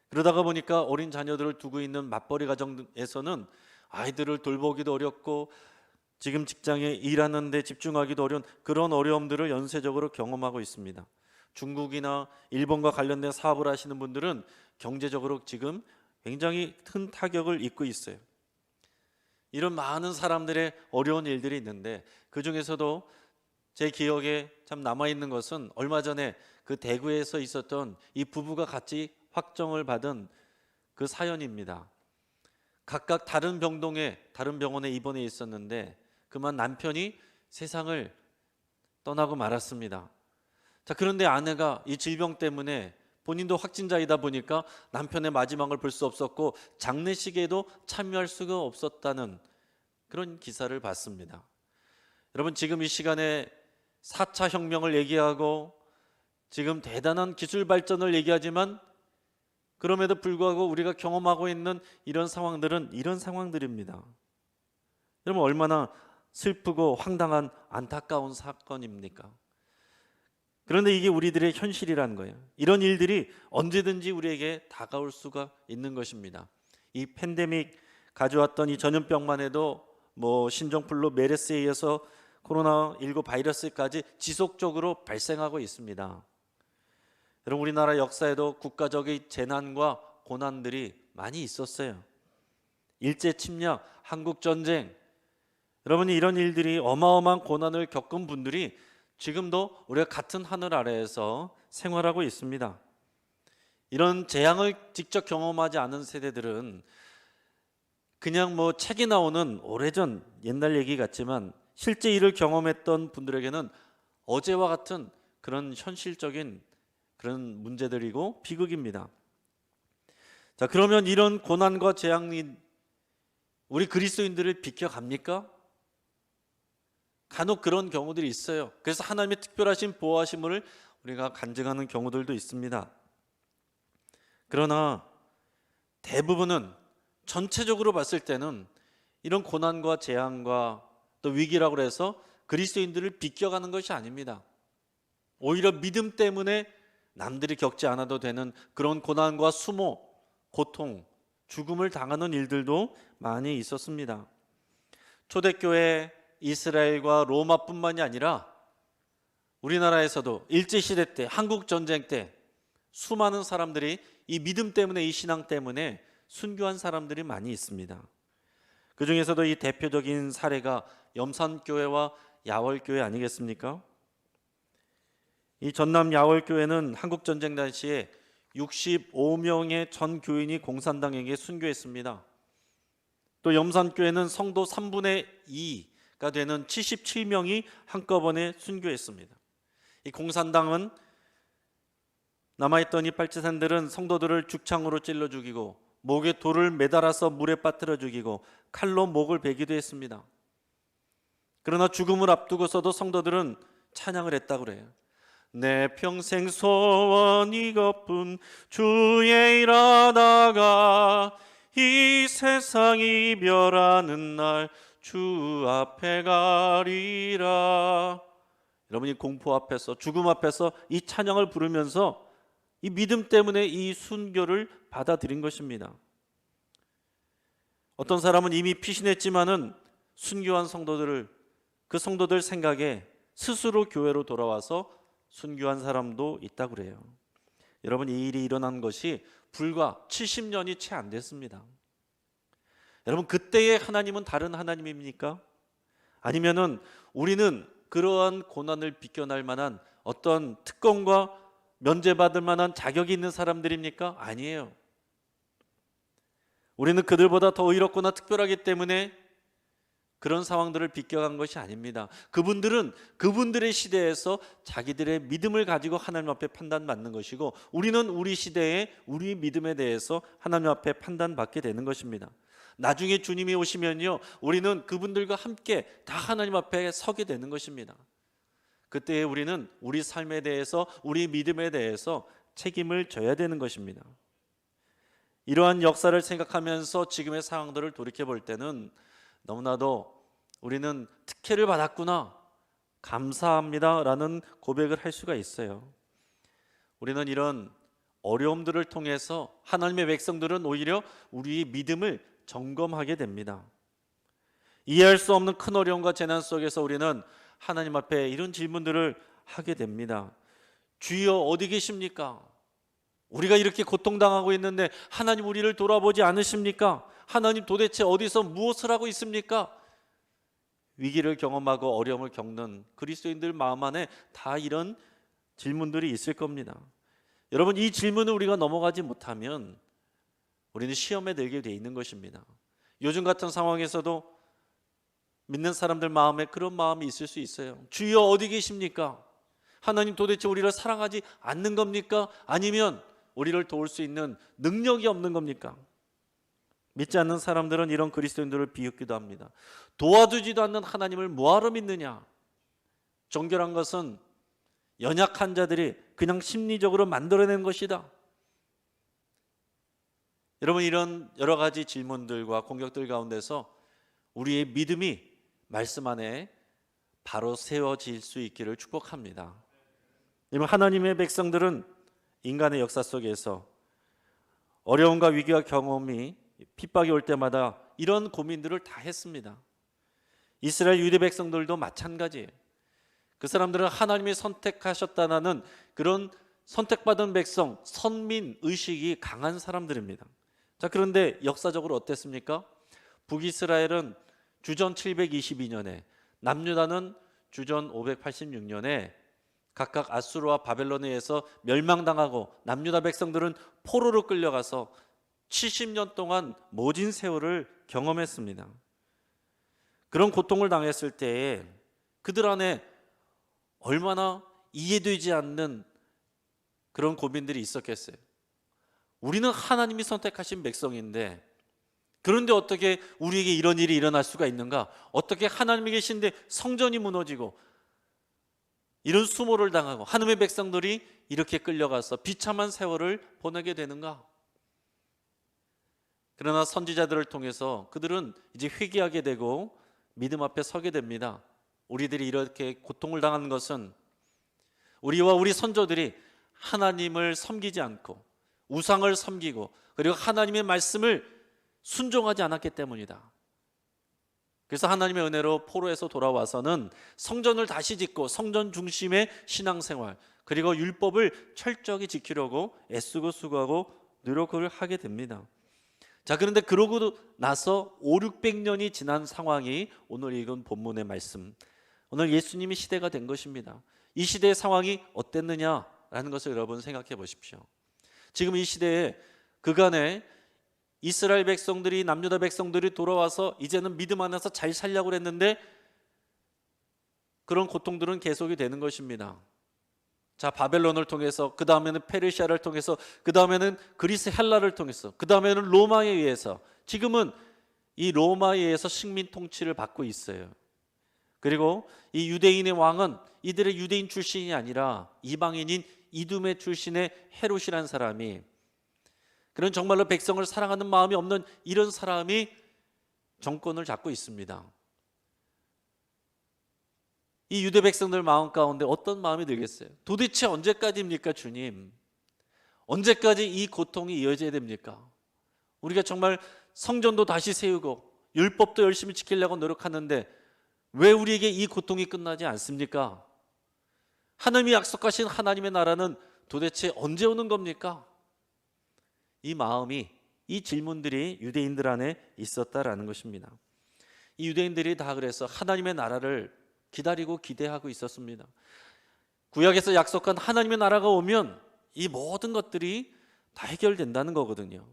S2: 그러다가 보니까 어린 자녀들을 두고 있는 맞벌이 가정에서는 아이들을 돌보기도 어렵고 지금 직장에 일하는 데 집중하기도 어려운 그런 어려움들을 연쇄적으로 경험하고 있습니다. 중국이나 일본과 관련된 사업을 하시는 분들은 경제적으로 지금 굉장히 큰 타격을 입고 있어요. 이런 많은 사람들의 어려운 일들이 있는데 그 중에서도 제 기억에 참 남아있는 것은 얼마 전에 그 대구에서 있었던 이 부부가 같이 확정을 받은 그 사연입니다. 각각 다른 병원에 입원해 있었는데 그만 남편이 세상을 떠나고 말았습니다. 자, 그런데 아내가 이 질병 때문에 본인도 확진자이다 보니까 남편의 마지막을 볼 수 없었고 장례식에도 참여할 수가 없었다는 그런 기사를 봤습니다. 여러분 지금 이 시간에 4차 혁명을 얘기하고 지금 대단한 기술 발전을 얘기하지만 그럼에도 불구하고 우리가 경험하고 있는 이런 상황들은 이런 상황들입니다. 여러분 얼마나 슬프고 황당한 안타까운 사건입니까? 그런데 이게 우리들의 현실이라는 거예요. 이런 일들이 언제든지 우리에게 다가올 수가 있는 것입니다. 이 팬데믹 가져왔던 이 전염병만 해도 신종플루, 메르스에 의해서 코로나19 바이러스까지 지속적으로 발생하고 있습니다. 여러분 우리나라 역사에도 국가적인 재난과 고난들이 많이 있었어요. 일제 침략, 한국 전쟁. 여러분이 이런 일들이 어마어마한 고난을 겪은 분들이 지금도 우리가 같은 하늘 아래에서 생활하고 있습니다. 이런 재앙을 직접 경험하지 않은 세대들은 그냥 책에 나오는 오래전 옛날 얘기 같지만 실제 이를 경험했던 분들에게는 어제와 같은 그런 현실적인 그런 문제들이고 비극입니다. 자, 그러면 이런 고난과 재앙이 우리 그리스도인들을 비켜갑니까? 간혹 그런 경우들이 있어요. 그래서 하나님의 특별하신 보호하심을 우리가 간증하는 경우들도 있습니다. 그러나 대부분은 전체적으로 봤을 때는 이런 고난과 재앙과 또 위기라고 해서 그리스도인들을 비껴가는 것이 아닙니다. 오히려 믿음 때문에 남들이 겪지 않아도 되는 그런 고난과 수모, 고통, 죽음을 당하는 일들도 많이 있었습니다. 초대교회 이스라엘과 로마뿐만이 아니라 우리나라에서도 일제시대 때, 한국전쟁 때 수많은 사람들이 이 믿음 때문에, 이 신앙 때문에 순교한 사람들이 많이 있습니다. 그 중에서도 이 대표적인 사례가 염산교회와 야월교회 아니겠습니까? 이 전남 야월교회는 한국전쟁 당시에 65명의 전 교인이 공산당에게 순교했습니다. 또 염산교회는 성도 3분의 2가 되는 77명이 한꺼번에 순교했습니다. 이 공산당은 남아있던 이빨치산들은 성도들을 죽창으로 찔러 죽이고 목에 돌을 매달아서 물에 빠뜨려 죽이고 칼로 목을 베기도 했습니다. 그러나 죽음을 앞두고서도 성도들은 찬양을 했다고 그래요. 내 평생 소원 이것뿐 주의 일하다가 이 세상 이별하는 날 주 앞에 가리라. 여러분이 공포 앞에서 죽음 앞에서 이 찬양을 부르면서 이 믿음 때문에 이 순교를 받아들인 것입니다. 어떤 사람은 이미 피신했지만은 순교한 성도들을 그 성도들 생각에 스스로 교회로 돌아와서 순교한 사람도 있다고 그래요. 여러분, 이 일이 일어난 것이 불과 70년이 채 안 됐습니다. 여러분, 그때의 하나님은 다른 하나님입니까? 아니면은 우리는 그러한 고난을 비껴날 만한 어떤 특권과 면제받을 만한 자격이 있는 사람들입니까? 아니에요. 우리는 그들보다 더 의롭거나 특별하기 때문에 그런 상황들을 비껴간 것이 아닙니다. 그분들은 그분들의 시대에서 자기들의 믿음을 가지고 하나님 앞에 판단받는 것이고, 우리는 우리 시대에 우리 믿음에 대해서 하나님 앞에 판단받게 되는 것입니다. 나중에 주님이 오시면요, 우리는 그분들과 함께 다 하나님 앞에 서게 되는 것입니다. 그때 우리는 우리 삶에 대해서, 우리 믿음에 대해서 책임을 져야 되는 것입니다. 이러한 역사를 생각하면서 지금의 상황들을 돌이켜 볼 때는 너무나도 우리는 특혜를 받았구나, 감사합니다 라는 고백을 할 수가 있어요. 우리는 이런 어려움들을 통해서 하나님의 백성들은 오히려 우리의 믿음을 점검하게 됩니다. 이해할 수 없는 큰 어려움과 재난 속에서 우리는 하나님 앞에 이런 질문들을 하게 됩니다. 주여 어디 계십니까? 우리가 이렇게 고통당하고 있는데 하나님 우리를 돌아보지 않으십니까? 하나님 도대체 어디서 무엇을 하고 있습니까? 위기를 경험하고 어려움을 겪는 그리스도인들 마음 안에 다 이런 질문들이 있을 겁니다. 여러분, 이 질문을 우리가 넘어가지 못하면 우리는 시험에 들게 돼 있는 것입니다. 요즘 같은 상황에서도 믿는 사람들 마음에 그런 마음이 있을 수 있어요. 주여 어디 계십니까? 하나님 도대체 우리를 사랑하지 않는 겁니까? 아니면 우리를 도울 수 있는 능력이 없는 겁니까? 믿지 않는 사람들은 이런 그리스도인들을 비웃기도 합니다. 도와주지도 않는 하나님을 뭐하러 믿느냐? 정결한 것은 연약한 자들이 그냥 심리적으로 만들어낸 것이다. 여러분, 이런 여러 가지 질문들과 공격들 가운데서 우리의 믿음이 말씀 안에 바로 세워질 수 있기를 축복합니다. 하나님의 백성들은 인간의 역사 속에서 어려움과 위기와 경험이 핍박이 올 때마다 이런 고민들을 다 했습니다. 이스라엘 유대 백성들도 마찬가지예요. 그 사람들은 하나님이 선택하셨다는 그런 선택받은 백성, 선민 의식이 강한 사람들입니다. 자, 그런데 역사적으로 어땠습니까? 북이스라엘은 주전 722년에, 남유다는 주전 586년에 각각 아수르와 바벨론에 의해서 멸망당하고 남유다 백성들은 포로로 끌려가서 70년 동안 모진 세월을 경험했습니다. 그런 고통을 당했을 때에 그들 안에 얼마나 이해되지 않는 그런 고민들이 있었겠어요. 우리는 하나님이 선택하신 백성인데, 그런데 어떻게 우리에게 이런 일이 일어날 수가 있는가? 어떻게 하나님이 계신데 성전이 무너지고 이런 수모를 당하고 하나님의 백성들이 이렇게 끌려가서 비참한 세월을 보내게 되는가? 그러나 선지자들을 통해서 그들은 이제 회개하게 되고 믿음 앞에 서게 됩니다. 우리들이 이렇게 고통을 당하는 것은 우리와 우리 선조들이 하나님을 섬기지 않고 우상을 섬기고 그리고 하나님의 말씀을 순종하지 않았기 때문이다. 그래서 하나님의 은혜로 포로에서 돌아와서는 성전을 다시 짓고 성전 중심의 신앙생활, 그리고 율법을 철저히 지키려고 애쓰고 수고하고 노력을 하게 됩니다. 자, 그런데 그러고 나서 5, 600년이 지난 상황이 오늘 읽은 본문의 말씀, 오늘 예수님이 시대가 된 것입니다. 이 시대의 상황이 어땠느냐라는 것을 여러분 생각해 보십시오. 지금 이 시대에 그간에 이스라엘 백성들이, 남유다 백성들이 돌아와서 이제는 믿음 안에서 잘 살려고 그랬는데 그런 고통들은 계속이 되는 것입니다. 자, 바벨론을 통해서, 그 다음에는 페르시아를 통해서, 그 다음에는 그리스 헬라를 통해서, 그 다음에는 로마에 의해서, 지금은 이 로마에 의해서 식민 통치를 받고 있어요. 그리고 이 유대인의 왕은 이들의 유대인 출신이 아니라 이방인인 이두메 출신의 헤롯이라는 사람이, 그런 정말로 백성을 사랑하는 마음이 없는 이런 사람이 정권을 잡고 있습니다. 이 유대 백성들 마음 가운데 어떤 마음이 들겠어요? 도대체 언제까지입니까, 주님? 언제까지 이 고통이 이어져야 됩니까? 우리가 정말 성전도 다시 세우고 율법도 열심히 지키려고 노력하는데 왜 우리에게 이 고통이 끝나지 않습니까? 하나님이 약속하신 하나님의 나라는 도대체 언제 오는 겁니까? 이 마음이, 이 질문들이 유대인들 안에 있었다라는 것입니다. 이 유대인들이 다 그래서 하나님의 나라를 기다리고 기대하고 있었습니다. 구약에서 약속한 하나님의 나라가 오면 이 모든 것들이 다 해결된다는 거거든요.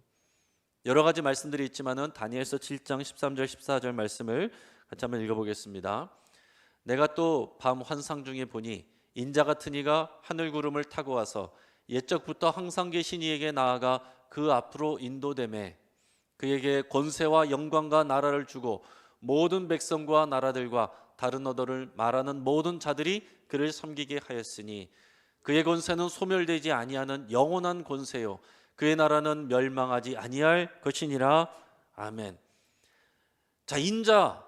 S2: 여러 가지 말씀들이 있지만은 다니엘서 7장 13절 14절 말씀을 같이 한번 읽어보겠습니다. 내가 또 밤 환상 중에 보니 인자 같은 이가 하늘 구름을 타고 와서 옛적부터 항상 계신 이에게 나아가 그 앞으로 인도되매 그에게 권세와 영광과 나라를 주고 모든 백성과 나라들과 다른 언어를 말하는 모든 자들이 그를 섬기게 하였으니 그의 권세는 소멸되지 아니하는 영원한 권세요 그의 나라는 멸망하지 아니할 것이니라. 아멘. 자, 인자,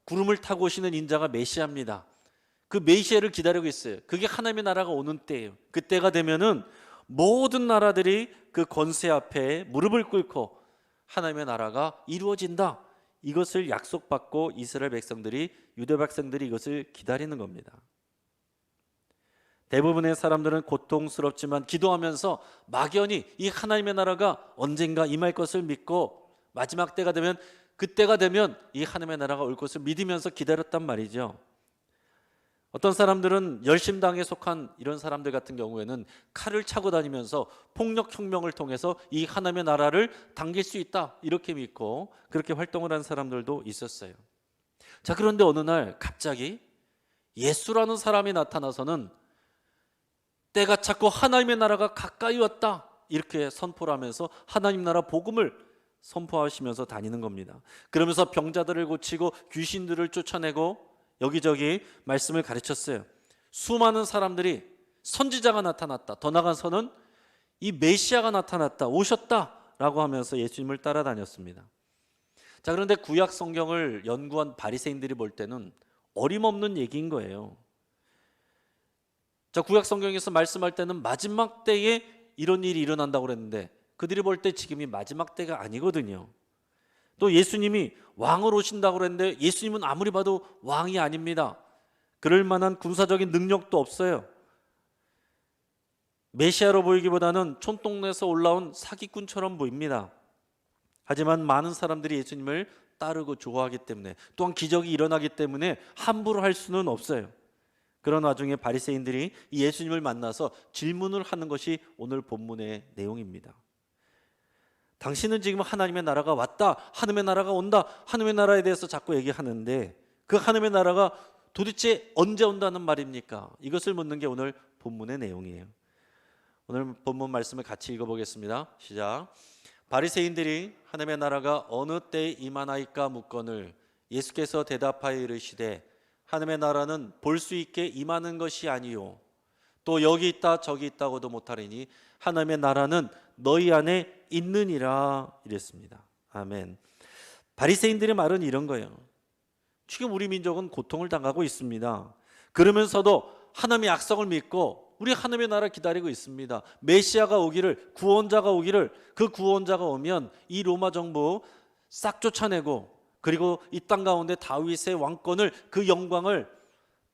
S2: 구름을 타고 오시는 인자가 메시아입니다. 그 메시아를 기다리고 있어요. 그게 하나님의 나라가 오는 때예요. 그때가 되면은 모든 나라들이 그 권세 앞에 무릎을 꿇고 하나님의 나라가 이루어진다, 이것을 약속받고 이스라엘 백성들이, 유대 백성들이 이것을 기다리는 겁니다. 대부분의 사람들은 고통스럽지만 기도하면서 막연히 이 하나님의 나라가 언젠가 임할 것을 믿고 마지막 때가 되면, 그때가 되면 이 하나님의 나라가 올 것을 믿으면서 기다렸단 말이죠. 어떤 사람들은 열심당에 속한 이런 사람들 같은 경우에는 칼을 차고 다니면서 폭력혁명을 통해서 이 하나님의 나라를 당길 수 있다, 이렇게 믿고 그렇게 활동을 한 사람들도 있었어요. 자, 그런데 어느 날 갑자기 예수라는 사람이 나타나서는 때가 찼고 하나님의 나라가 가까이 왔다, 이렇게 선포를 하면서 하나님 나라 복음을 선포하시면서 다니는 겁니다. 그러면서 병자들을 고치고 귀신들을 쫓아내고 여기저기 말씀을 가르쳤어요. 수많은 사람들이 선지자가 나타났다, 더 나아가서는 이 메시아가 나타났다, 오셨다라고 하면서 예수님을 따라다녔습니다. 자, 그런데 구약 성경을 연구한 바리새인들이 볼 때는 어림없는 얘기인 거예요. 자, 구약 성경에서 말씀할 때는 마지막 때에 이런 일이 일어난다고 그랬는데 그들이 볼 때 지금이 마지막 때가 아니거든요. 또 예수님이 왕으로 오신다고 그랬는데 예수님은 아무리 봐도 왕이 아닙니다. 그럴 만한 군사적인 능력도 없어요. 메시아로 보이기보다는 촌동네에서 올라온 사기꾼처럼 보입니다. 하지만 많은 사람들이 예수님을 따르고 좋아하기 때문에, 또한 기적이 일어나기 때문에 함부로 할 수는 없어요. 그런 와중에 바리새인들이 이 예수님을 만나서 질문을 하는 것이 오늘 본문의 내용입니다. 당신은 지금 하나님의 나라가 왔다, 하나님의 나라가 온다, 하나님의 나라에 대해서 자꾸 얘기하는데 그 하나님의 나라가 도대체 언제 온다는 말입니까? 이것을 묻는 게 오늘 본문의 내용이에요. 오늘 본문 말씀을 같이 읽어보겠습니다. 시작. 바리새인들이 하나님의 나라가 어느 때에 임하나이까 묻거늘 예수께서 대답하여 이르시되 하나님의 나라는 볼 수 있게 임하는 것이 아니요 또 여기 있다 저기 있다고도 못하리니 하나님의 나라는 너희 안에 있느니라, 이랬습니다. 아멘. 바리새인들의 말은 이런 거예요. 지금 우리 민족은 고통을 당하고 있습니다. 그러면서도 하나님의 약속을 믿고 우리 하나님의 나라 기다리고 있습니다. 메시아가 오기를, 구원자가 오기를, 그 구원자가 오면 이 로마 정부 싹 쫓아내고 그리고 이 땅 가운데 다윗의 왕권을, 그 영광을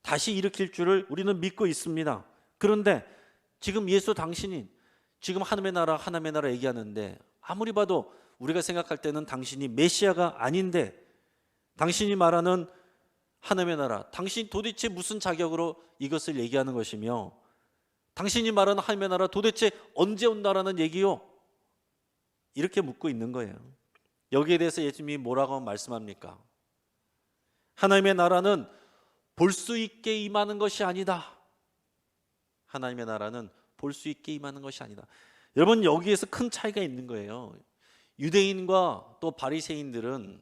S2: 다시 일으킬 줄을 우리는 믿고 있습니다. 그런데 지금 예수 당신이 지금 하나님의 나라 얘기하는데 아무리 봐도 우리가 생각할 때는 당신이 메시아가 아닌데, 당신이 말하는 하나님의 나라, 당신이 도대체 무슨 자격으로 이것을 얘기하는 것이며, 당신이 말하는 하나님의 나라 도대체 언제 온다라는 얘기요? 이렇게 묻고 있는 거예요. 여기에 대해서 예수님이 뭐라고 말씀합니까? 하나님의 나라는 볼 수 있게 임하는 것이 아니다. 하나님의 나라는 볼 수 있게 임하는 것이 아니다. 여러분, 여기에서 큰 차이가 있는 거예요. 유대인과 또 바리새인들은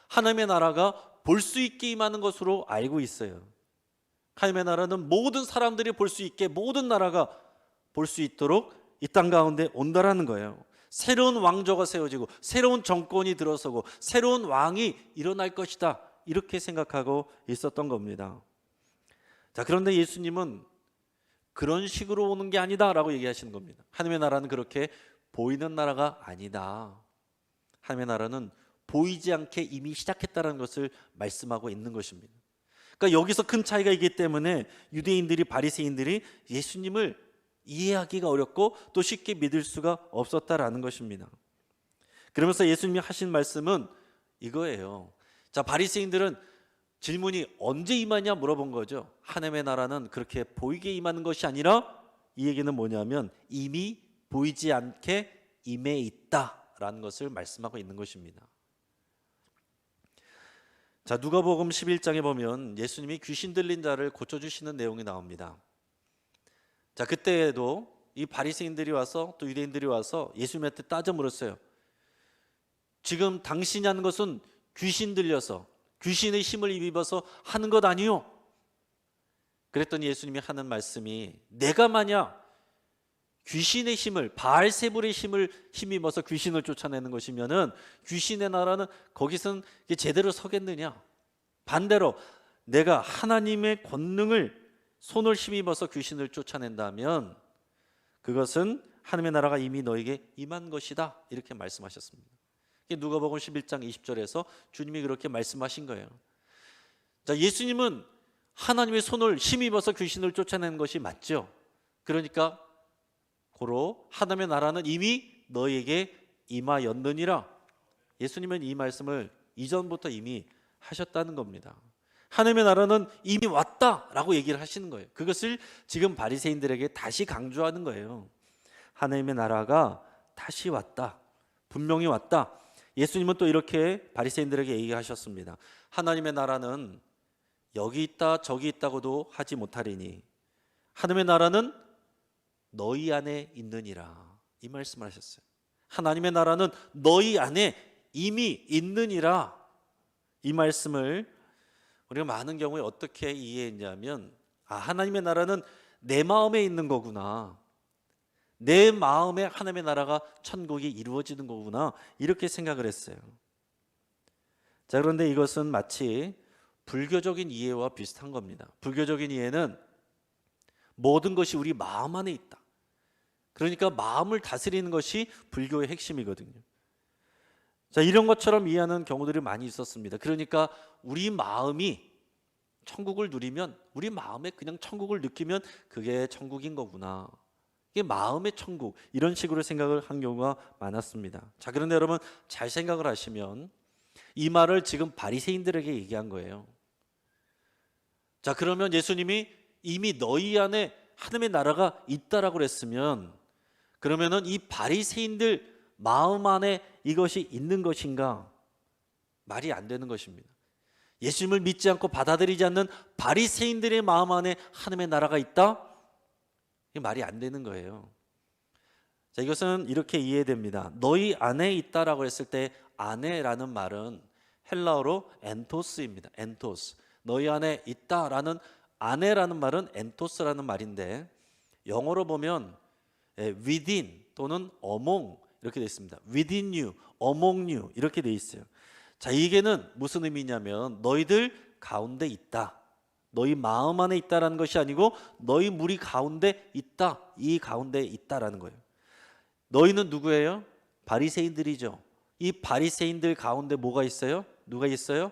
S2: 하나님의 나라가 볼 수 있게 임하는 것으로 알고 있어요. 하나님의 나라는 모든 사람들이 볼 수 있게, 모든 나라가 볼 수 있도록 이 땅 가운데 온다라는 거예요. 새로운 왕조가 세워지고 새로운 정권이 들어서고 새로운 왕이 일어날 것이다, 이렇게 생각하고 있었던 겁니다. 자, 그런데 예수님은 그런 식으로 오는 게 아니다 라고 얘기하시는 겁니다. 하나님의 나라는 그렇게 보이는 나라가 아니다. 하나님의 나라는 보이지 않게 이미 시작했다는 것을 말씀하고 있는 것입니다. 그러니까 여기서 큰 차이가 있기 때문에 유대인들이, 바리새인들이 예수님을 이해하기가 어렵고 또 쉽게 믿을 수가 없었다라는 것입니다. 그러면서 예수님이 하신 말씀은 이거예요. 자, 바리새인들은 질문이 언제 임하냐 물어본 거죠. 하나님의 나라는 그렇게 보이게 임하는 것이 아니라, 이 얘기는 뭐냐면 이미 보이지 않게 임해 있다라는 것을 말씀하고 있는 것입니다. 자, 누가복음 11장에 보면 예수님이 귀신 들린 자를 고쳐주시는 내용이 나옵니다. 자, 그때에도 이 바리새인들이 와서, 또 유대인들이 와서 예수님한테 따져 물었어요. 지금 당신이 하는 것은 귀신 들려서, 귀신의 힘을 입어서 하는 것 아니요? 그랬더니 예수님이 하는 말씀이, 내가 만약 귀신의 힘을, 바알세불의 힘을 힘입어서 귀신을 쫓아내는 것이면은 귀신의 나라는 거기서는 제대로 서겠느냐? 반대로 내가 하나님의 권능을, 손을 힘입어서 귀신을 쫓아낸다면 그것은 하나님의 나라가 이미 너에게 임한 것이다, 이렇게 말씀하셨습니다. 누가복음 11장 20절에서 주님이 그렇게 말씀하신 거예요. 자, 예수님은 하나님의 손을 힘입어서 귀신을 쫓아내는 것이 맞죠. 그러니까 고로 하나님의 나라는 이미 너에게 임하였느니라. 예수님은 이 말씀을 이전부터 이미 하셨다는 겁니다. 하나님의 나라는 이미 왔다라고 얘기를 하시는 거예요. 그것을 지금 바리새인들에게 다시 강조하는 거예요. 하나님의 나라가 다시 왔다, 분명히 왔다. 예수님은 또 이렇게 바리새인들에게 얘기하셨습니다. 하나님의 나라는 여기 있다 저기 있다고도 하지 못하리니 하나님의 나라는 너희 안에 있느니라, 이 말씀을 하셨어요. 하나님의 나라는 너희 안에 이미 있느니라, 이 말씀을 우리가 많은 경우에 어떻게 이해했냐면, 하나님의 나라는 내 마음에 있는 거구나, 내 마음에 하나님의 나라가, 천국이 이루어지는 거구나, 이렇게 생각을 했어요. 자, 그런데 이것은 마치 불교적인 이해와 비슷한 겁니다. 불교적인 이해는 모든 것이 우리 마음 안에 있다, 그러니까 마음을 다스리는 것이 불교의 핵심이거든요. 자, 이런 것처럼 이해하는 경우들이 많이 있었습니다. 그러니까 우리 마음이 천국을 누리면, 우리 마음에 그냥 천국을 느끼면 그게 천국인 거구나, 이게 마음의 천국, 이런 식으로 생각을 한 경우가 많았습니다. 자, 그런데 여러분 잘 생각을 하시면 이 말을 지금 바리새인들에게 얘기한 거예요. 자, 그러면 예수님이 이미 너희 안에 하나님의 나라가 있다라고 그랬으면, 그러면은 이 바리새인들 마음 안에 이것이 있는 것인가? 말이 안 되는 것입니다. 예수님을 믿지 않고 받아들이지 않는 바리새인들의 마음 안에 하나님의 나라가 있다? 이게 말이 안 되는 거예요. 자, 이것은 이렇게 이해됩니다. 너희 안에 있다라고 했을 때 안에라는 말은 헬라어로 엔토스입니다. 엔토스. 너희 안에 있다라는, 안에라는 말은 엔토스라는 말인데, 영어로 보면 within 또는 among 이렇게 되어 있습니다. within you, among you 이렇게 되어 있어요. 자, 이게는 무슨 의미냐면 너희들 가운데 있다, 너희 마음 안에 있다라는 것이 아니고 너희 무리 가운데 있다, 이 가운데 있다라는 거예요. 너희는 누구예요? 바리새인들이죠. 이 바리새인들 가운데 뭐가 있어요? 누가 있어요?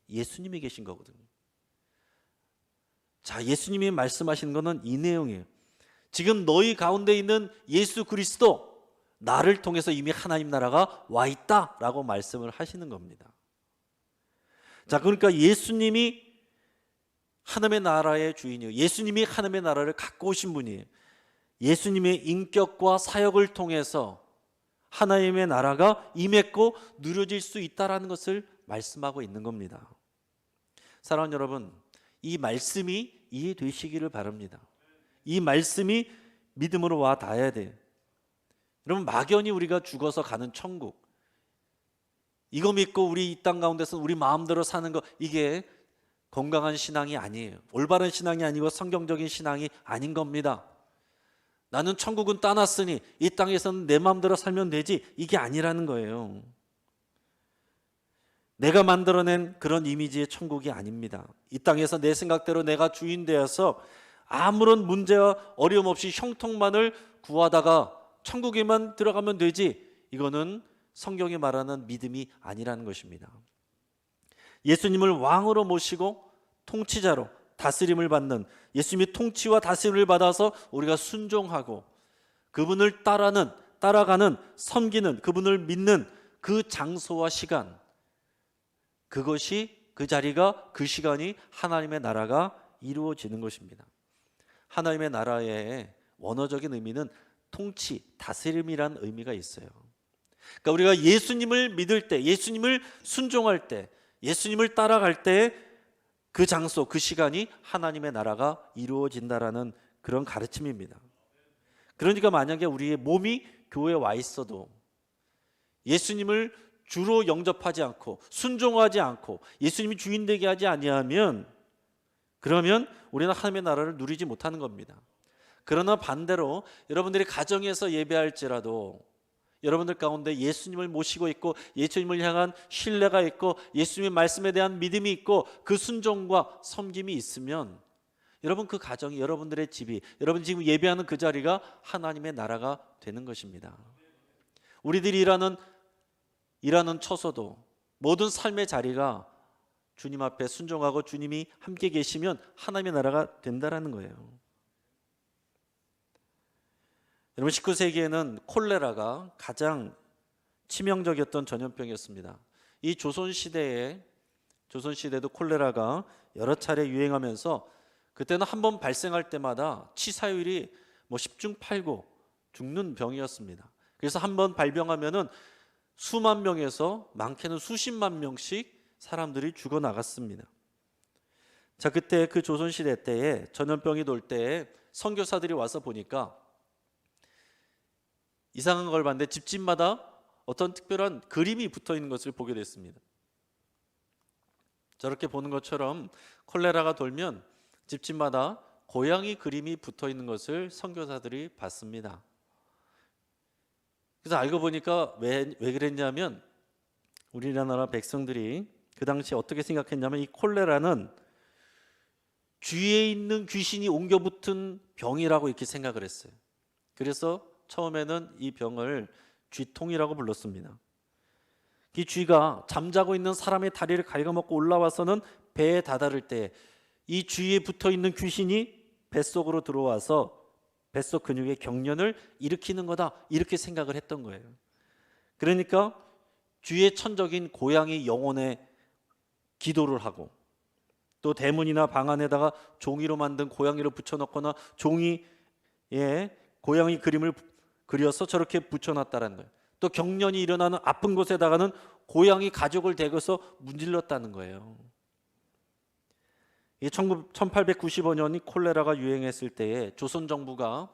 S2: 예수님이 계신 거거든요. 자, 예수님이 말씀하시는 것은 이 내용이에요. 지금 너희 가운데 있는 예수 그리스도, 나를 통해서 이미 하나님 나라가 와 있다라고 말씀을 하시는 겁니다. 자, 그러니까 예수님이 하나님의 나라의 주인이에요. 예수님이 하나님의 나라를 갖고 오신 분이에요. 예수님의 인격과 사역을 통해서 하나님의 나라가 임했고 누려질 수 있다라는 것을 말씀하고 있는 겁니다. 사랑하는 여러분, 이 말씀이 이해되시기를 바랍니다. 이 말씀이 믿음으로 와 닿아야 돼요. 여러분, 막연히 우리가 죽어서 가는 천국, 이거 믿고 우리 이 땅 가운데서 우리 마음대로 사는 거, 이게 건강한 신앙이 아니에요. 올바른 신앙이 아니고 성경적인 신앙이 아닌 겁니다. 나는 천국은 따놨으니 이 땅에서는 내 마음대로 살면 되지, 이게 아니라는 거예요. 내가 만들어낸 그런 이미지의 천국이 아닙니다. 이 땅에서 내 생각대로 내가 주인 되어서 아무런 문제와 어려움 없이 형통만을 구하다가 천국에만 들어가면 되지, 이거는 성경이 말하는 믿음이 아니라는 것입니다. 예수님을 왕으로 모시고 통치자로 다스림을 받는, 예수님이 통치와 다스림을 받아서 우리가 순종하고 그분을 따라가는, 섬기는, 그분을 믿는 그 장소와 시간, 그것이, 그 자리가, 그 시간이 하나님의 나라가 이루어지는 것입니다. 하나님의 나라의 원어적인 의미는 통치, 다스림이란 의미가 있어요. 그러니까 우리가 예수님을 믿을 때, 예수님을 순종할 때, 예수님을 따라갈 때 그 장소, 그 시간이 하나님의 나라가 이루어진다라는 그런 가르침입니다. 그러니까 만약에 우리의 몸이 교회에 와 있어도 예수님을 주로 영접하지 않고 순종하지 않고 예수님이 주인 되게 하지 아니하면, 그러면 우리는 하나님의 나라를 누리지 못하는 겁니다. 그러나 반대로 여러분들이 가정에서 예배할지라도 여러분들 가운데 예수님을 모시고 있고 예수님을 향한 신뢰가 있고 예수님의 말씀에 대한 믿음이 있고 그 순종과 섬김이 있으면, 여러분 그 가정이, 여러분들의 집이, 여러분 지금 예배하는 그 자리가 하나님의 나라가 되는 것입니다. 우리들이 일하는 처소도, 모든 삶의 자리가 주님 앞에 순종하고 주님이 함께 계시면 하나님의 나라가 된다라는 거예요. 여러분, 19세기에는 콜레라가 가장 치명적이었던 전염병이었습니다. 이 조선시대에도 콜레라가 여러 차례 유행하면서 그때는 한 번 발생할 때마다 치사율이 10중 8구 죽는 병이었습니다. 그래서 한 번 발병하면은 수만 명에서 많게는 수십만 명씩 사람들이 죽어나갔습니다. 자, 그때 그 조선시대 때에 전염병이 돌 때에 선교사들이 와서 보니까 이상한 걸 봤는데 집집마다 어떤 특별한 그림이 붙어 있는 것을 보게 됐습니다. 저렇게 보는 것처럼 콜레라가 돌면 집집마다 고양이 그림이 붙어 있는 것을 선교사들이 봤습니다. 그래서 알고 보니까 왜 그랬냐면, 우리나라 백성들이 그 당시에 어떻게 생각했냐면, 이 콜레라는 쥐에 있는 귀신이 옮겨 붙은 병이라고 이렇게 생각을 했어요. 그래서 처음에는 이 병을 쥐통이라고 불렀습니다. 이 쥐가 잠자고 있는 사람의 다리를 갉아먹고 올라와서는 배에 다다를 때 이 쥐에 붙어있는 귀신이 뱃속으로 들어와서 뱃속 근육의 경련을 일으키는 거다, 이렇게 생각을 했던 거예요. 그러니까 쥐의 천적인 고양이 영혼에 기도를 하고, 또 대문이나 방 안에다가 종이로 만든 고양이를 붙여놓거나 종이에 고양이 그림을 그려서 저렇게 붙여놨다는 거예요. 또 경련이 일어나는 아픈 곳에다가는 고양이 가죽을 대고서 문질렀다는 거예요. 1895년이 콜레라가 유행했을 때에 조선 정부가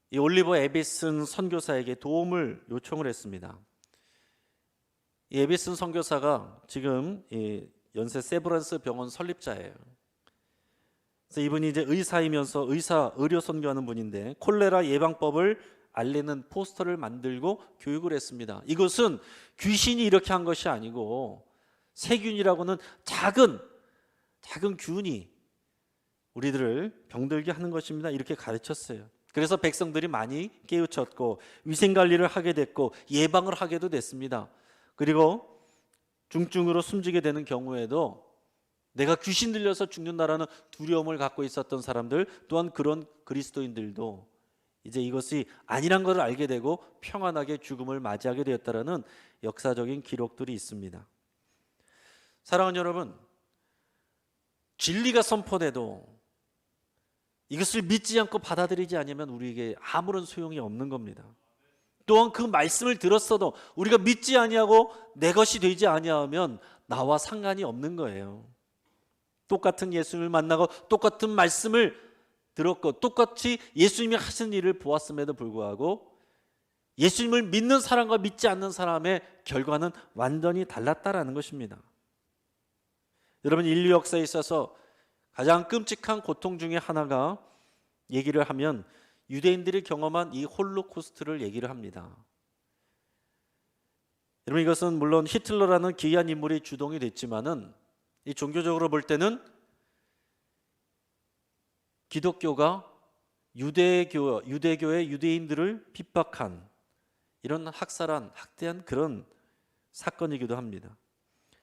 S2: 이 올리버 에비슨 선교사에게 도움을 요청을 했습니다. 이 에비슨 선교사가 지금 이 연세 세브란스 병원 설립자예요. 그래서 이분이 이제 의사이면서 의료 선교하는 분인데, 콜레라 예방법을 알리는 포스터를 만들고 교육을 했습니다. 이것은 귀신이 이렇게 한 것이 아니고 세균이라고는 작은 균이 우리들을 병들게 하는 것입니다, 이렇게 가르쳤어요. 그래서 백성들이 많이 깨우쳤고 위생관리를 하게 됐고 예방을 하게도 됐습니다. 그리고 중증으로 숨지게 되는 경우에도 내가 귀신 들려서 죽는다라는 두려움을 갖고 있었던 사람들 또한, 그런 그리스도인들도 이제 이것이 아니란 것을 알게 되고 평안하게 죽음을 맞이하게 되었다라는 역사적인 기록들이 있습니다. 사랑하는 여러분, 진리가 선포돼도 이것을 믿지 않고 받아들이지 않으면 우리에게 아무런 소용이 없는 겁니다. 또한 그 말씀을 들었어도 우리가 믿지 아니하고 내 것이 되지 아니하면 나와 상관이 없는 거예요. 똑같은 예수님을 만나고 똑같은 말씀을 들었고 똑같이 예수님이 하신 일을 보았음에도 불구하고 예수님을 믿는 사람과 믿지 않는 사람의 결과는 완전히 달랐다라는 것입니다. 여러분, 인류 역사에 있어서 가장 끔찍한 고통 중에 하나가 얘기를 하면 유대인들이 경험한 이 홀로코스트를 얘기를 합니다. 여러분, 이것은 물론 히틀러라는 기이한 인물이 주동이 됐지만은 이 종교적으로 볼 때는 기독교가 유대교의 유대인들을 핍박한 이런 학대한 그런 사건이기도 합니다.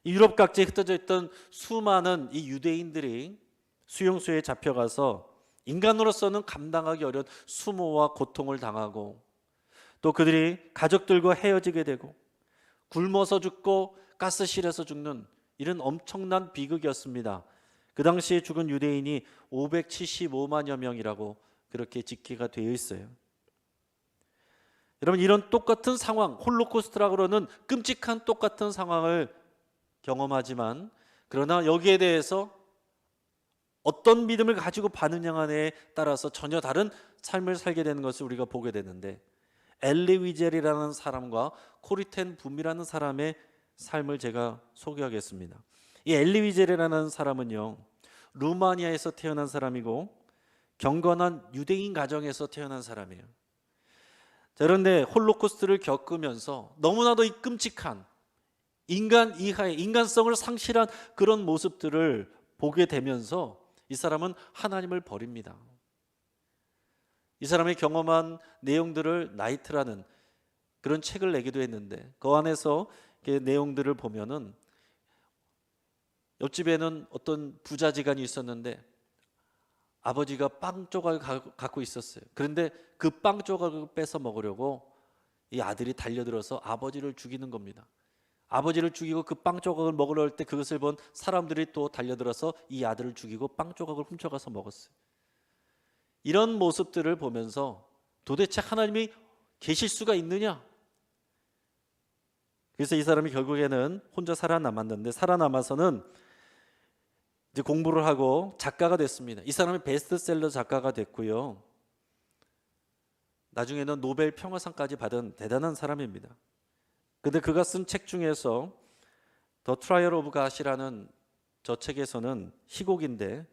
S2: 유럽 각지에 흩어져 있던 수많은 이 유대인들이 수용소에 잡혀가서 인간으로서는 감당하기 어려운 수모와 고통을 당하고 또 그들이 가족들과 헤어지게 되고 굶어서 죽고 가스실에서 죽는 이런 엄청난 비극이었습니다. 그 당시에 죽은 유대인이 575만여 명이라고 그렇게 집계가 되어 있어요. 여러분, 이런 똑같은 상황, 홀로코스트라고 그러는 끔찍한 똑같은 상황을 경험하지만 그러나 여기에 대해서 어떤 믿음을 가지고 반응하느냐에 따라서 전혀 다른 삶을 살게 되는 것을 우리가 보게 되는데, 엘리 위젤이라는 사람과 코리텐 붐이라는 사람의 삶을 제가 소개하겠습니다. 이 엘리 위젤이라는 사람은요, 루마니아에서 태어난 사람이고 경건한 유대인 가정에서 태어난 사람이에요. 자, 그런데 홀로코스트를 겪으면서 너무나도 이 끔찍한 인간 이하의 인간성을 상실한 그런 모습들을 보게 되면서 이 사람은 하나님을 버립니다. 이 사람이 경험한 내용들을 나이트라는 그런 책을 내기도 했는데 그 안에서 내용들을 보면은 옆집에는 어떤 부자지간이 있었는데 아버지가 빵 조각을 갖고 있었어요. 그런데 그 빵 조각을 뺏어 먹으려고 이 아들이 달려들어서 아버지를 죽이는 겁니다. 아버지를 죽이고 그 빵 조각을 먹으려 할 때 그것을 본 사람들이 또 달려들어서 이 아들을 죽이고 빵 조각을 훔쳐가서 먹었어요. 이런 모습들을 보면서 도대체 하나님이 계실 수가 있느냐? 그래서 이 사람이 결국에는 혼자 살아남았는데, 살아남아서는 이제 공부를 하고 작가가 됐습니다. 이 사람이 베스트셀러 작가가 됐고요. 나중에는 노벨 평화상까지 받은 대단한 사람입니다. 근데 그가 쓴 책 중에서 더 트라이얼 오브 갓이라는 저 책에서는 희곡인데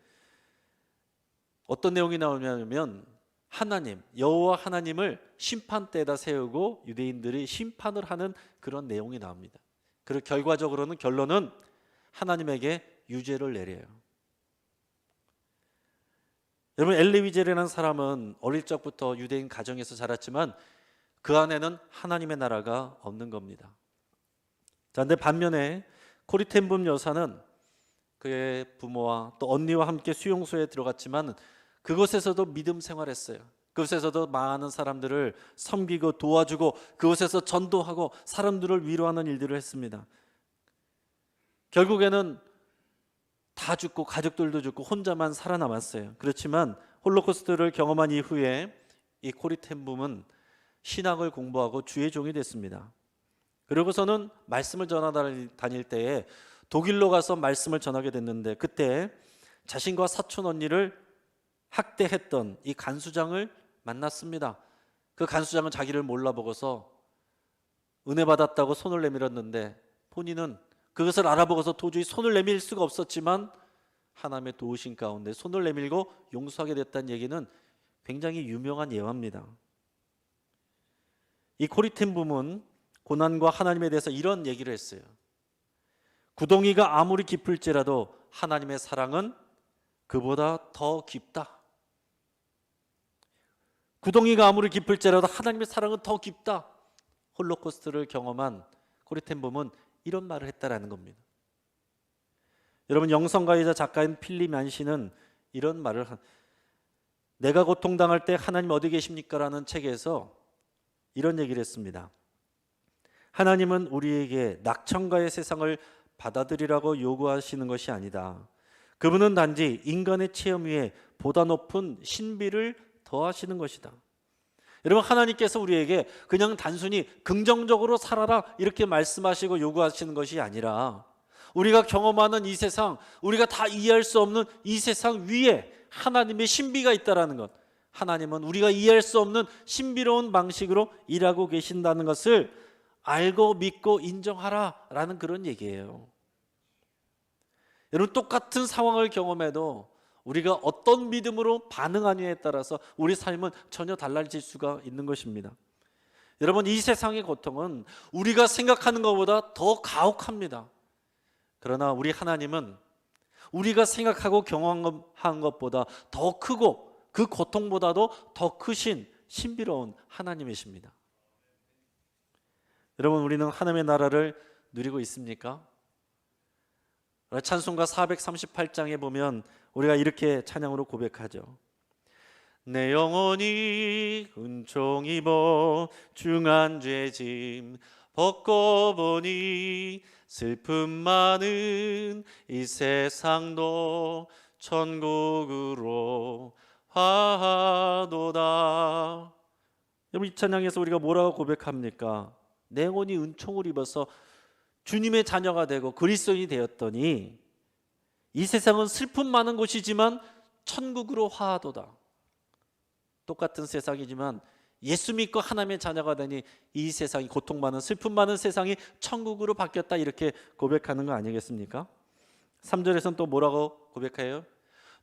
S2: 어떤 내용이 나오냐면 하나님, 여호와 하나님을 심판대에다 세우고 유대인들이 심판을 하는 그런 내용이 나옵니다. 그리고 결과적으로는 결론은 하나님에게 유죄를 내려요. 여러분, 엘리 위젤이라는 사람은 어릴 적부터 유대인 가정에서 자랐지만 그 안에는 하나님의 나라가 없는 겁니다. 자, 근데 반면에 코리텐붐 여사는 그의 부모와 또 언니와 함께 수용소에 들어갔지만 그곳에서도 믿음 생활했어요. 그곳에서도 많은 사람들을 섬기고 도와주고 그곳에서 전도하고 사람들을 위로하는 일들을 했습니다. 결국에는 다 죽고 가족들도 죽고 혼자만 살아남았어요. 그렇지만 홀로코스트를 경험한 이후에 이 코리텐붐은 신학을 공부하고 주의 종이 됐습니다. 그리고서는 말씀을 전하 다닐 때에 독일로 가서 말씀을 전하게 됐는데 그때 자신과 사촌 언니를 학대했던 이 간수장을 만났습니다. 그 간수장은 자기를 몰라보고서 은혜 받았다고 손을 내밀었는데 본인은 그것을 알아보고서 도저히 손을 내밀 수가 없었지만 하나님의 도우신 가운데 손을 내밀고 용서하게 됐다는 얘기는 굉장히 유명한 예화입니다. 이 코리텐붐은 고난과 하나님에 대해서 이런 얘기를 했어요. 구덩이가 아무리 깊을지라도 하나님의 사랑은 그보다 더 깊다. 구덩이가 아무리 깊을지라도 하나님의 사랑은 더 깊다. 홀로코스트를 경험한 코리텐붐은 이런 말을 했다라는 겁니다. 여러분, 영성가이자 작가인 필립 얀시는 이런 말을 내가 고통당할 때 하나님 어디 계십니까? 라는 책에서 이런 얘기를 했습니다. 하나님은 우리에게 낙천과의 세상을 받아들이라고 요구하시는 것이 아니다. 그분은 단지 인간의 체험 위에 보다 높은 신비를 더하시는 것이다. 여러분, 하나님께서 우리에게 그냥 단순히 긍정적으로 살아라 이렇게 말씀하시고 요구하시는 것이 아니라 우리가 경험하는 이 세상, 우리가 다 이해할 수 없는 이 세상 위에 하나님의 신비가 있다는 것, 하나님은 우리가 이해할 수 없는 신비로운 방식으로 일하고 계신다는 것을 알고 믿고 인정하라라는 그런 얘기예요. 여러분, 똑같은 상황을 경험해도 우리가 어떤 믿음으로 반응하느냐에 따라서 우리 삶은 전혀 달라질 수가 있는 것입니다. 여러분, 이 세상의 고통은 우리가 생각하는 것보다 더 가혹합니다. 그러나 우리 하나님은 우리가 생각하고 경험한 것보다 더 크고 그 고통보다도 더 크신 신비로운 하나님이십니다. 여러분, 우리는 하나님의 나라를 누리고 있습니까? 찬송가 438장에 보면 우리가 이렇게 찬양으로 고백하죠. 내 영혼이 은총 입어 중한 죄짐 벗고 보니 슬픔 많은 이 세상도 천국으로 화하도다. 여러분, 이 찬양에서 우리가 뭐라고 고백합니까? 내 영혼이 은총을 입어서 주님의 자녀가 되고 그리스도인이 되었더니 이 세상은 슬픔 많은 곳이지만 천국으로 화하도다. 똑같은 세상이지만 예수 믿고 하나님의 자녀가 되니 이 세상이 고통 많은 슬픔 많은 세상이 천국으로 바뀌었다 이렇게 고백하는 거 아니겠습니까? 3절에서는 또 뭐라고 고백해요?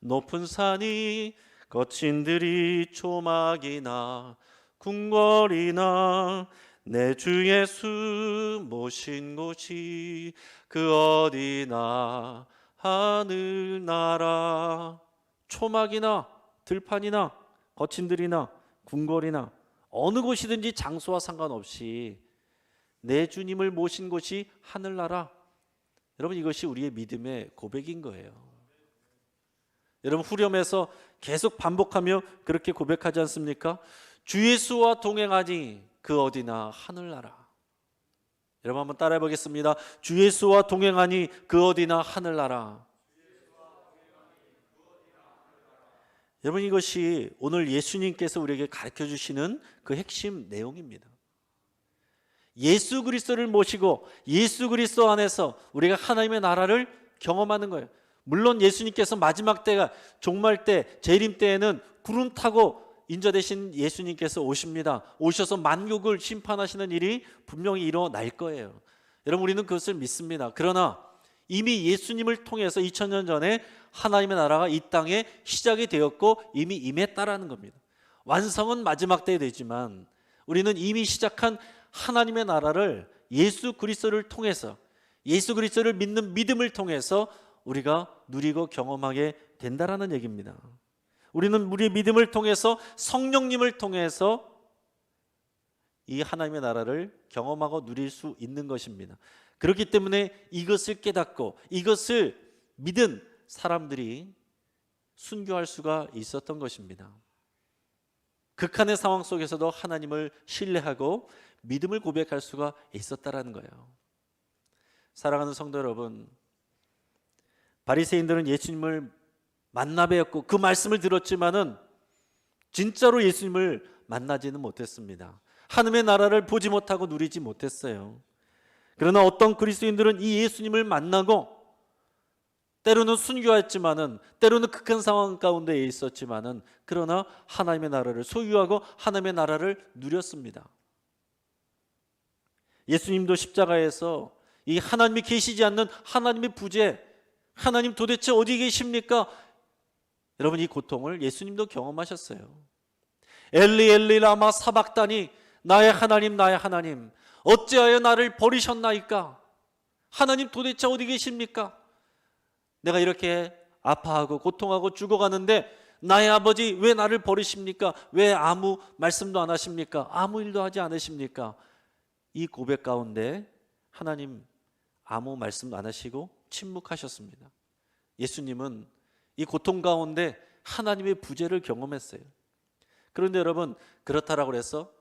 S2: 높은 산이 거친 들이 초막이나 궁궐이나 내 주 예수 모신 곳이 그 어디나 하늘나라. 초막이나 들판이나 거친 들이나 궁궐이나 어느 곳이든지 장소와 상관없이 내 주님을 모신 곳이 하늘나라. 여러분, 이것이 우리의 믿음의 고백인 거예요. 여러분, 후렴에서 계속 반복하며 그렇게 고백하지 않습니까? 주 예수와 동행하니 그 어디나 하늘나라. 여러분, 한번 따라해 보겠습니다. 주 예수와 동행하니 그 어디나 하늘나라. 여러분, 이것이 오늘 예수님께서 우리에게 가르쳐 주시는 그 핵심 내용입니다. 예수 그리스도를 모시고 예수 그리스도 안에서 우리가 하나님의 나라를 경험하는 거예요. 물론 예수님께서 마지막 때가 종말 때, 재림 때에는 구름 타고 인자 되신 예수님께서 오십니다. 오셔서 만국을 심판하시는 일이 분명히 일어날 거예요. 여러분, 우리는 그것을 믿습니다. 그러나 이미 예수님을 통해서 2000년 전에 하나님의 나라가 이 땅에 시작이 되었고 이미 임했다라는 겁니다. 완성은 마지막 때에 되지만 우리는 이미 시작한 하나님의 나라를 예수 그리스도를 통해서, 예수 그리스도를 믿는 믿음을 통해서 우리가 누리고 경험하게 된다라는 얘기입니다. 우리는 우리의 믿음을 통해서, 성령님을 통해서 이 하나님의 나라를 경험하고 누릴 수 있는 것입니다. 그렇기 때문에 이것을 깨닫고 이것을 믿은 사람들이 순교할 수가 있었던 것입니다. 극한의 상황 속에서도 하나님을 신뢰하고 믿음을 고백할 수가 있었다라는 거예요. 사랑하는 성도 여러분, 바리새인들은 예수님을 만나 뵈었고 그 말씀을 들었지만은 진짜로 예수님을 만나지는 못했습니다. 하나님의 나라를 보지 못하고 누리지 못했어요. 그러나 어떤 그리스도인들은 이 예수님을 만나고 때로는 순교했지만은, 때로는 극한 상황 가운데 있었지만은, 그러나 하나님의 나라를 소유하고 하나님의 나라를 누렸습니다. 예수님도 십자가에서 이 하나님이 계시지 않는 하나님의 부재, 하나님 도대체 어디 계십니까? 여러분, 이 고통을 예수님도 경험하셨어요. 엘리 엘리 라마 사박다니, 나의 하나님 어찌하여 나를 버리셨나이까? 하나님 도대체 어디 계십니까? 내가 이렇게 아파하고 고통하고 죽어가는데 나의 아버지 왜 나를 버리십니까? 왜 아무 말씀도 안 하십니까? 아무 일도 하지 않으십니까? 이 고백 가운데 하나님 아무 말씀도 안 하시고 침묵하셨습니다. 예수님은 이 고통 가운데 하나님의 부재를 경험했어요. 그런데 여러분, 그렇다라고 해서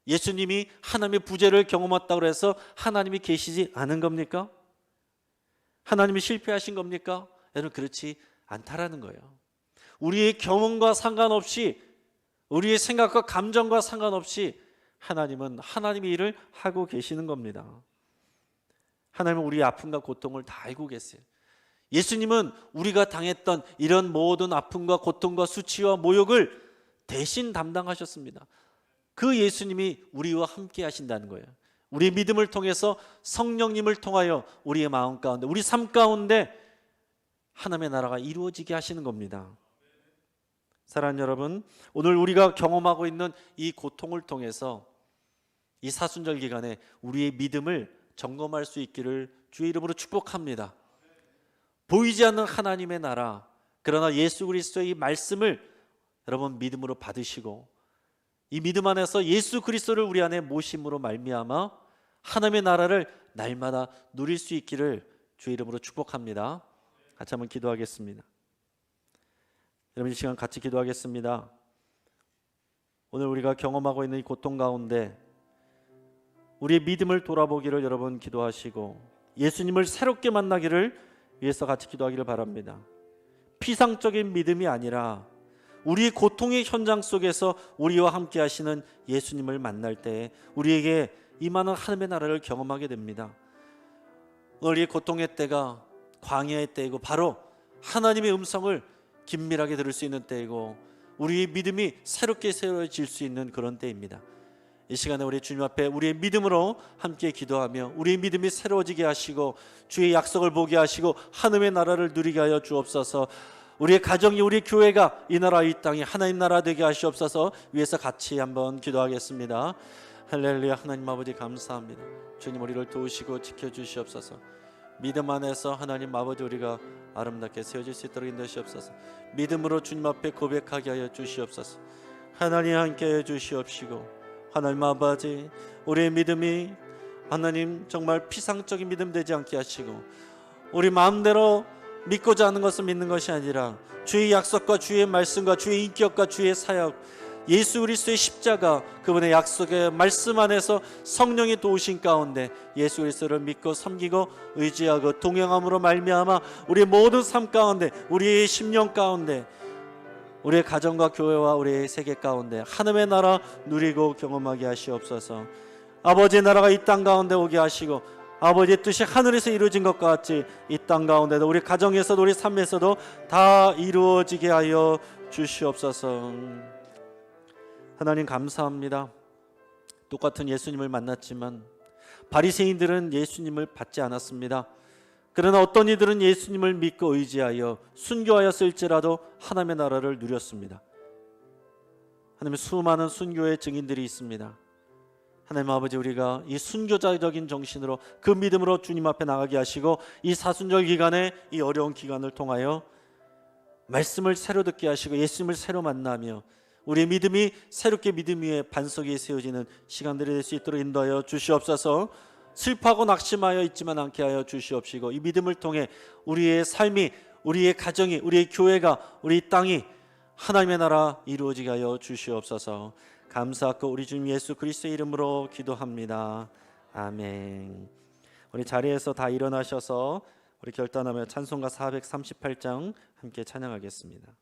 S2: 예수님이 하나님의 부재를 경험했다고 해서 하나님이 계시지 않은 겁니까? 하나님이 실패하신 겁니까? 여러분, 그렇지 않다라는 거예요. 우리의 경험과 상관없이, 우리의 생각과 감정과 상관없이 하나님은 하나님의 일을 하고 계시는 겁니다. 하나님은 우리의 아픔과 고통을 다 알고 계세요. 예수님은 우리가 당했던 이런 모든 아픔과 고통과 수치와 모욕을 대신 담당하셨습니다. 그 예수님이 우리와 함께 하신다는 거예요. 우리의 믿음을 통해서 성령님을 통하여 우리의 마음 가운데, 우리 삶 가운데 하나님의 나라가 이루어지게 하시는 겁니다. 사랑하는 여러분, 오늘 우리가 경험하고 있는 이 고통을 통해서 이 사순절 기간에 우리의 믿음을 점검할 수 있기를 주의 이름으로 축복합니다. 보이지 않는 하나님의 나라, 그러나 예수 그리스도의 이 말씀을 여러분 믿음으로 받으시고 이 믿음 안에서 예수 그리스도를 우리 안에 모심으로 말미암아 하나님의 나라를 날마다 누릴 수 있기를 주의 이름으로 축복합니다. 같이 한번 기도하겠습니다. 여러분, 이 시간 같이 기도하겠습니다. 오늘 우리가 경험하고 있는 이 고통 가운데 우리의 믿음을 돌아보기를 여러분 기도하시고 예수님을 새롭게 만나기를 위해서 같이 기도하기를 바랍니다. 피상적인 믿음이 아니라 우리의 고통의 현장 속에서 우리와 함께 하시는 예수님을 만날 때 우리에게 임하는 하나님의 나라를 경험하게 됩니다. 우리의 고통의 때가 광야의 때이고 바로 하나님의 음성을 긴밀하게 들을 수 있는 때이고 우리의 믿음이 새롭게 세워질 수 있는 그런 때입니다. 이 시간에 우리 주님 앞에 우리의 믿음으로 함께 기도하며 우리의 믿음이 새로워지게 하시고 주의 약속을 보게 하시고 하나님의 나라를 누리게 하여 주옵소서. 우리의 가정이, 우리 교회가 이 나라 이 땅이 하나님 나라 되게 하시옵소서. 위에서 같이 한번 기도하겠습니다. 할렐루야. 하나님 아버지 감사합니다. 주님 우리를 도우시고 지켜주시옵소서. 믿음 안에서 하나님 아버지 우리가 아름답게 세워질 수 있도록 인도하시옵소서. 믿음으로 주님 앞에 고백하게 하여 주시옵소서. 하나님 함께해 주시옵시고 하나님 아버지 우리의 믿음이 하나님 정말 피상적인 믿음 되지 않게 하시고 우리 마음대로 믿고자 하는 것을 믿는 것이 아니라 주의 약속과 주의 말씀과 주의 인격과 주의 사역, 예수 그리스도의 십자가, 그분의 약속의 말씀 안에서 성령의 도우신 가운데 예수 그리스도를 믿고 섬기고 의지하고 동행함으로 말미암아 우리의 모든 삶 가운데, 우리의 심령 가운데, 우리의 가정과 교회와 우리의 세계 가운데 하나님의 나라 누리고 경험하게 하시옵소서. 아버지의 나라가 이 땅 가운데 오게 하시고 아버지의 뜻이 하늘에서 이루어진 것과 같이 이 땅 가운데도 우리 가정에서도 우리 삶에서도 다 이루어지게 하여 주시옵소서. 하나님 감사합니다. 똑같은 예수님을 만났지만 바리새인들은 예수님을 받지 않았습니다. 그러나 어떤 이들은 예수님을 믿고 의지하여 순교하였을지라도 하나님의 나라를 누렸습니다. 하나님, 수많은 순교의 증인들이 있습니다. 하나님 아버지, 우리가 이 순교자적인 정신으로 그 믿음으로 주님 앞에 나가게 하시고 이 사순절 기간에 이 어려운 기간을 통하여 말씀을 새로 듣게 하시고 예수님을 새로 만나며 우리의 믿음이 새롭게 믿음 위에 반석 위에 세워지는 시간들이 될 수 있도록 인도하여 주시옵소서. 슬퍼하고 낙심하여 있지만 않게 하여 주시옵시고 이 믿음을 통해 우리의 삶이, 우리의 가정이, 우리의 교회가, 우리 땅이 하나님의 나라 이루어지게 하여 주시옵소서. 감사하고 우리 주님 예수 그리스도의 이름으로 기도합니다. 아멘. 우리 자리에서 다 일어나셔서 우리 결단하며 찬송가 438장 함께 찬양하겠습니다.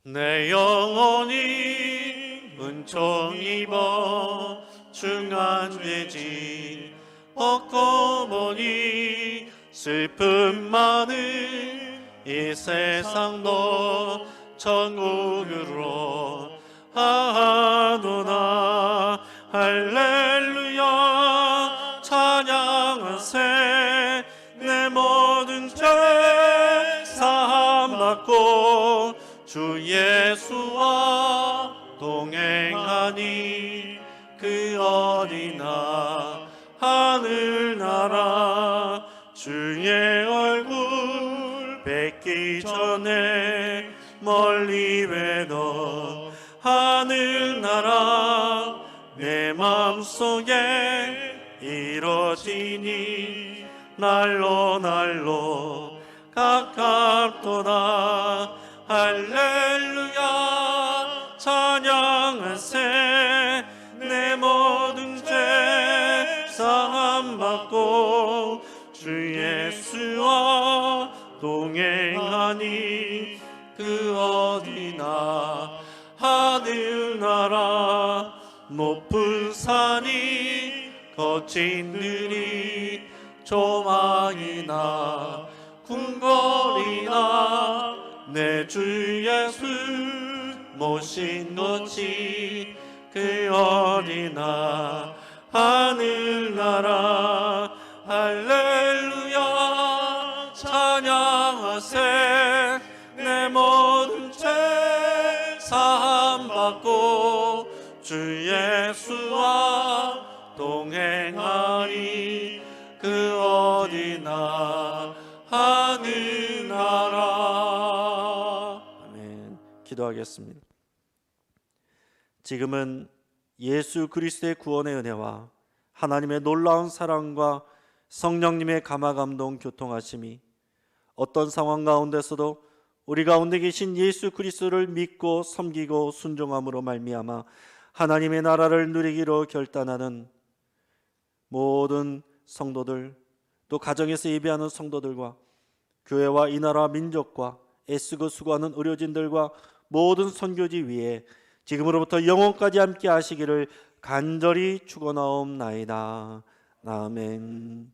S4: 내 영혼이 은총 입어 중한 죄진 벗고 보니 슬픔 많은 이 세상도 천국으로 하노나. 할렐루야 찬양하세. 내 모든 죄 사함받고 주 예수와 동행하니 그 어디나 하늘나라. 주의 얼굴 뵙기 전에 멀리 외던 하늘나라. 내 마음속에 이루어지니 날로 날로 가깝도다. 할렐루야 찬양하세. 내 모든 죄 사함받고 주 예수와 동행하니 그 어디나 하늘나라 높은 산이 거친 들이 조망이나 궁궐이나 내 주 예수 모신 것이 그 어디나 하늘나라. 할렐루야 찬양하세. 내 모든 죄 사함받고 주 예수와 동행하니 그 어디나 하늘나라.
S2: 아멘. 기도하겠습니다. 지금은 예수 그리스도의 구원의 은혜와 하나님의 놀라운 사랑과 성령님의 감화감동 교통하심이 어떤 상황 가운데서도 우리 가운데 계신 예수 그리스도를 믿고 섬기고 순종함으로 말미암아 하나님의 나라를 누리기로 결단하는 모든 성도들, 또 가정에서 예배하는 성도들과 교회와 이 나라 민족과 애쓰고 수고하는 의료진들과 모든 선교지 위에 지금으로부터 영원까지 함께 하시기를 간절히 축원하옵나이다. 아멘.